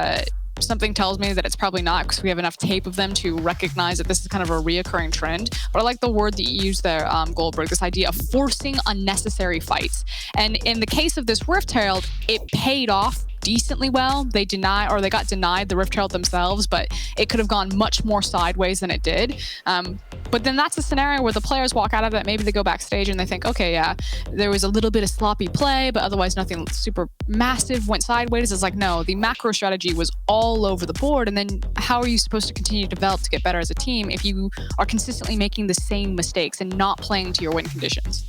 Something tells me that it's probably not, because we have enough tape of them to recognize that this is kind of a reoccurring trend. But I like the word that you used there, Goldberg, this idea of forcing unnecessary fights. And in the case of this Rift Herald, it paid off decently well. They got denied the Rift Herald themselves, but it could have gone much more sideways than it did. But then that's a scenario where the players walk out of it, maybe they go backstage and they think, okay, yeah, there was a little bit of sloppy play, but otherwise nothing super massive went sideways. It's like, no, the macro strategy was all over the board. And then how are you supposed to continue to develop to get better as a team if you are consistently making the same mistakes and not playing to your win conditions?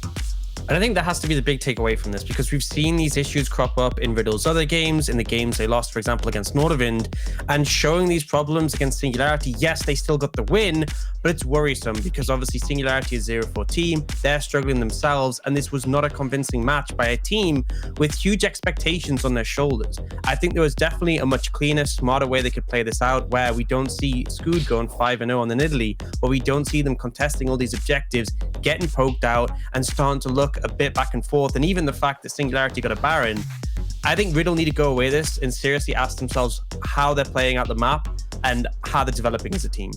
And I think that has to be the big takeaway from this, because we've seen these issues crop up in Riddle's other games, in the games they lost, for example, against Nordavind, and showing these problems against Singularity. Yes, they still got the win, but it's worrisome because obviously Singularity is 0-4 team. They're struggling themselves, and this was not a convincing match by a team with huge expectations on their shoulders. I think there was definitely a much cleaner, smarter way they could play this out, where we don't see Scoot going 5-0 on the Italy, where we don't see them contesting all these objectives, getting poked out, and starting to look a bit back and forth. And even the fact that Singularity got a Baron, I think Riddle need to go away this and seriously ask themselves how they're playing out the map and how they're developing as a team.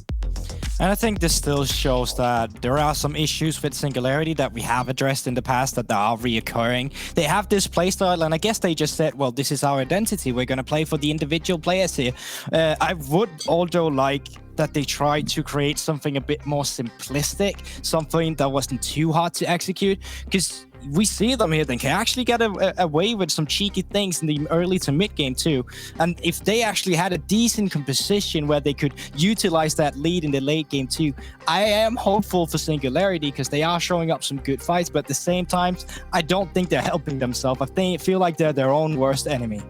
And I think this still shows that there are some issues with Singularity that we have addressed in the past that are reoccurring. They have this playstyle, and I guess they just said, well, this is our identity. We're going to play for the individual players here. I would also like that they tried to create something a bit more simplistic, something that wasn't too hard to execute, because we see them here, they can actually get away with some cheeky things in the early to mid game too. And if they actually had a decent composition where they could utilize that lead in the late game too, I am hopeful for Singularity because they are showing up some good fights, but at the same time, I don't think they're helping themselves. I feel like they're their own worst enemy.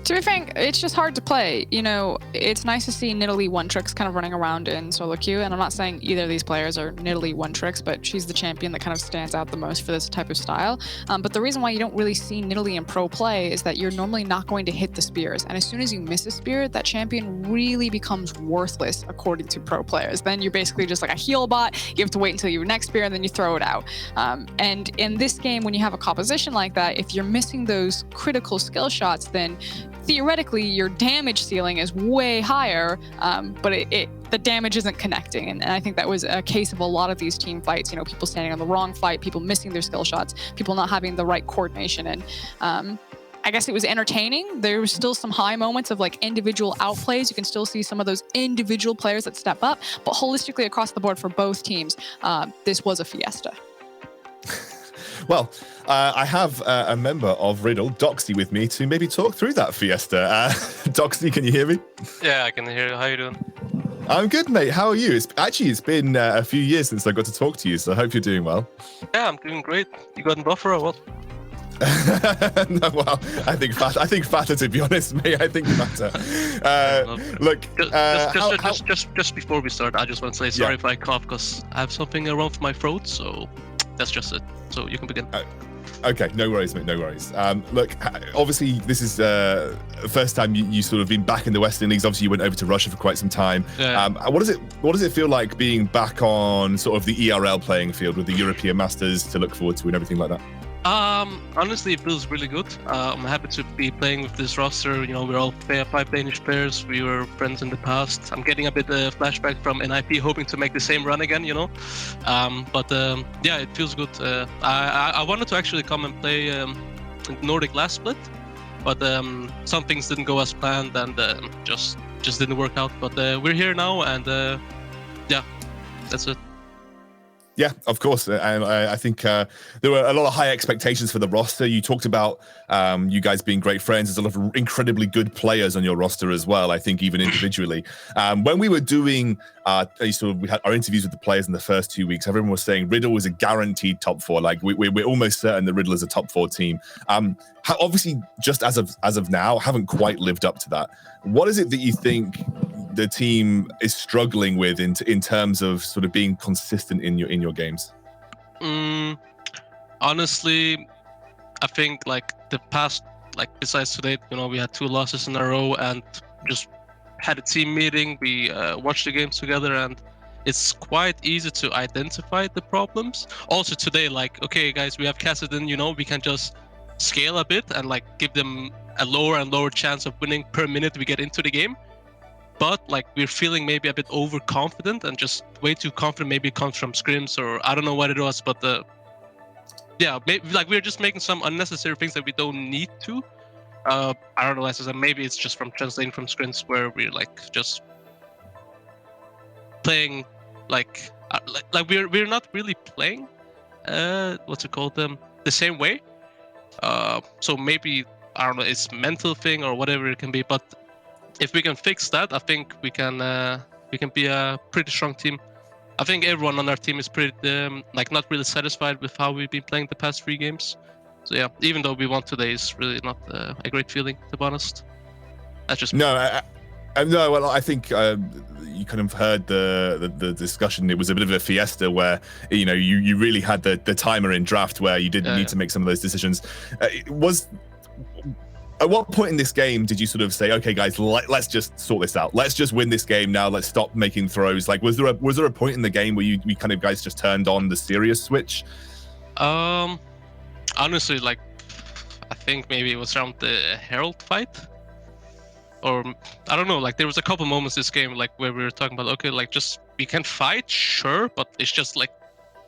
To be frank, it's just hard to play. You know, it's nice to see Nidalee One-Tricks kind of running around in solo queue, and I'm not saying either of these players are Nidalee One-Tricks, but she's the champion that kind of stands out the most for this type of style. But the reason why you don't really see Nidalee in pro play is that you're normally not going to hit the spears, and as soon as you miss a spear, that champion really becomes worthless according to pro players. Then you're basically just like a heal bot. You have to wait until your next spear, and then you throw it out. And in this game, when you have a composition like that, if you're missing those critical skill shots, then theoretically your damage ceiling is way higher, but the damage isn't connecting. And I think that was a case of a lot of these team fights, you know, people standing on the wrong fight, people missing their skill shots, people not having the right coordination. And I guess it was entertaining. There was still some high moments of like individual outplays. You can still see some of those individual players that step up, but holistically across the board for both teams, this was a fiesta.
Well, I have a member of Riddle, Doxy, with me to maybe talk through that fiesta. Doxy, can you hear me?
Yeah, I can hear you. How you doing?
I'm good, mate. How are you? It's been a few years since I got to talk to you, so I hope you're doing well.
Yeah, I'm doing great. You got in buffer or what?
No, well, I think fatter, to be honest, mate. I think fatter. Look,
just before we start, I just want to say sorry if I cough because I have something wrong with my throat, so that's just it. So you can begin.
Okay, no worries, mate. No worries. Look, obviously, this is the first time you sort of been back in the Western Leagues. Obviously, you went over to Russia for quite some time.
Yeah.
What does it feel like being back on sort of the ERL playing field with the European Masters to look forward to and everything like that?
Honestly, it feels really good. I'm happy to be playing with this roster. You know, we're all 5 Danish players. We were friends in the past. I'm getting a bit of flashback from NIP, hoping to make the same run again, you know. Yeah, it feels good. I wanted to actually come and play Nordic last split, but some things didn't go as planned and just didn't work out. But we're here now, and yeah, that's it.
Yeah, of course. And I think there were a lot of high expectations for the roster. You talked about you guys being great friends. There's a lot of incredibly good players on your roster as well, I think, even individually. When we were doing we had our interviews with the players in the first 2 weeks, everyone was saying Riddle was a guaranteed top 4. Like we're almost certain that Riddle is a top 4 team. Obviously, just as of now, haven't quite lived up to that. What is it that you think the team is struggling with in terms of sort of being consistent in your games?
Honestly, I think like the past, like besides today, you know, we had 2 losses in a row and just had a team meeting. We watched the games together, and it's quite easy to identify the problems. Also today, like, okay, guys, we have Kassadin, you know, we can just scale a bit and like give them a lower and lower chance of winning per minute we get into the game. but like we're feeling maybe a bit overconfident and just way too confident. Maybe it comes from scrims or I don't know what it was, but yeah, maybe, like we're just making some unnecessary things that we don't need to. I don't know, as I said, maybe it's just from translating from scrims where we're like just playing like we're not really playing what's it called the same way. So maybe I don't know, it's mental thing or whatever it can be. But if we can fix that, I think we can be a pretty strong team. I think everyone on our team is pretty like not really satisfied with how we've been playing the past 3 games. So yeah, even though we won today, is really not a great feeling, to be honest. That's just
no. No, well, I think you kind of heard the discussion. It was a bit of a fiesta where you really had the timer in draft where you didn't need to make some of those decisions. At what point in this game did you sort of say, okay, guys, let's just sort this out. Let's just win this game now. Let's stop making throws. Like, was there a point in the game where you kind of guys just turned on the serious switch?
Honestly, like, I think maybe it was around the Herald fight. Or I don't know, like there was a couple moments this game like where we were talking about, okay, like just we can fight, sure, but it's just like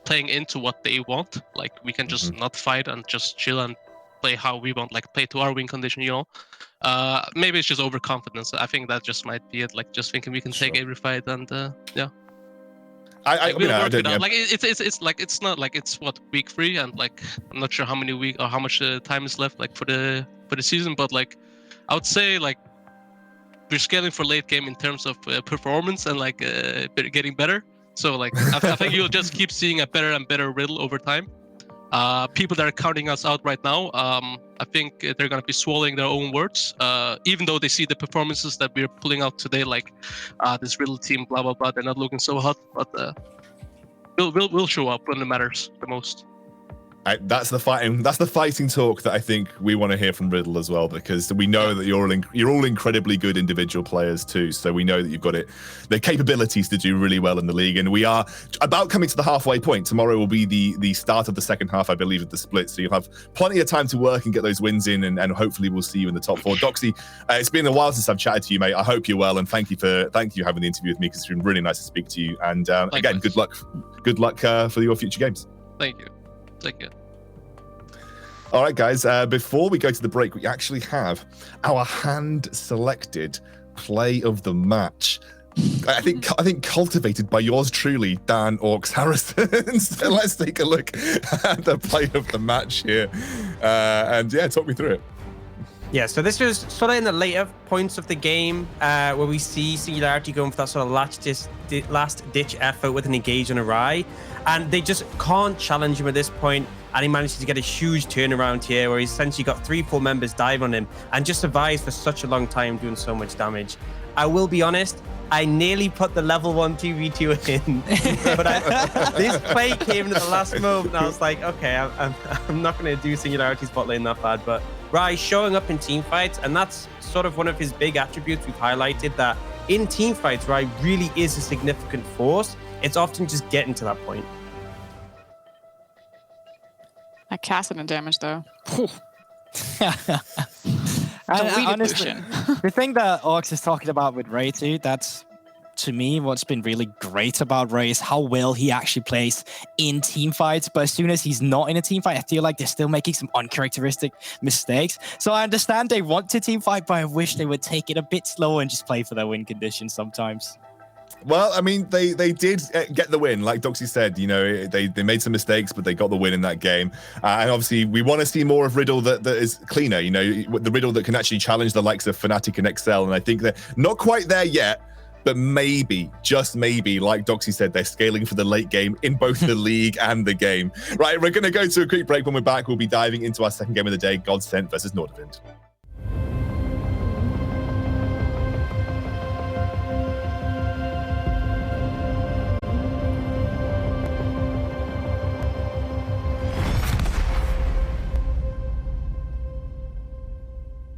playing into what they want. Like we can just not fight and just chill and play how we want, like play to our win condition, maybe it's just overconfidence. I think that just might be it, like just thinking we can take every fight and yeah.
I
mean, I don't know. Like it's like it's not like it's what week 3 and like I'm not sure how many weeks or how much time is left like for the season, but like I would say like we're scaling for late game in terms of performance and like getting better. So like I think you'll just keep seeing a better and better Riddle over time. People that are counting us out right now, I think they're gonna be swallowing their own words, even though they see the performances that we're pulling out today, like this Riddle team, blah blah blah. They're not looking so hot, but we'll show up when it matters the most.
That's the fighting talk that I think we want to hear from Riddle as well, because we know that you're all incredibly good individual players too. So we know that you've got the capabilities to do really well in the league, and we are about coming to the halfway point. Tomorrow will be the start of the second half, I believe, of the split. So you'll have plenty of time to work and get those wins in, and hopefully we'll see you in the top 4. Doxy, it's been a while since I've chatted to you, mate. I hope you're well, and thank you having the interview with me, because it's been really nice to speak to you. And again, good luck for your future games.
Thank you.
All right, guys, before we go to the break, we actually have our hand-selected play of the match. I think cultivated by yours truly, Dan Orcs Harrison. So let's take a look at the play of the match here. And yeah, talk me through it.
Yeah, so this was sort of in the later points of the game where we see Singularity going for that sort of last-ditch effort with an engage on a Rai. And they just can't challenge him at this point. And he manages to get a huge turnaround here where he's essentially got 3-4 members dive on him and just survives for such a long time doing so much damage. I will be honest, I nearly put the level 1 2v2 in, but this play came in at the last moment and I was like, okay, I'm not going to do Singularity's bot lane that bad, but Rai showing up in team fights, and that's sort of one of his big attributes we've highlighted, that in team fights, Rai really is a significant force. It's often just getting to that point.
That Cassidy damage, though.
Honestly, the thing that Orcs is talking about with Ray too, that's, to me, what's been really great about Ray is how well he actually plays in team fights. But as soon as he's not in a team fight, I feel like they're still making some uncharacteristic mistakes. So I understand they want to team fight, but I wish they would take it a bit slower and just play for their win conditions sometimes.
Well, I mean, they did get the win. Like Doxy said, they made some mistakes, but they got the win in that game. And obviously, we want to see more of Riddle that is cleaner, the Riddle that can actually challenge the likes of Fnatic and Excel. And I think they're not quite there yet, but maybe, just maybe, like Doxy said, they're scaling for the late game in both the league and the game. Right, we're going to go to a quick break. When we're back, we'll be diving into our second game of the day, Godsent versus Nordavind.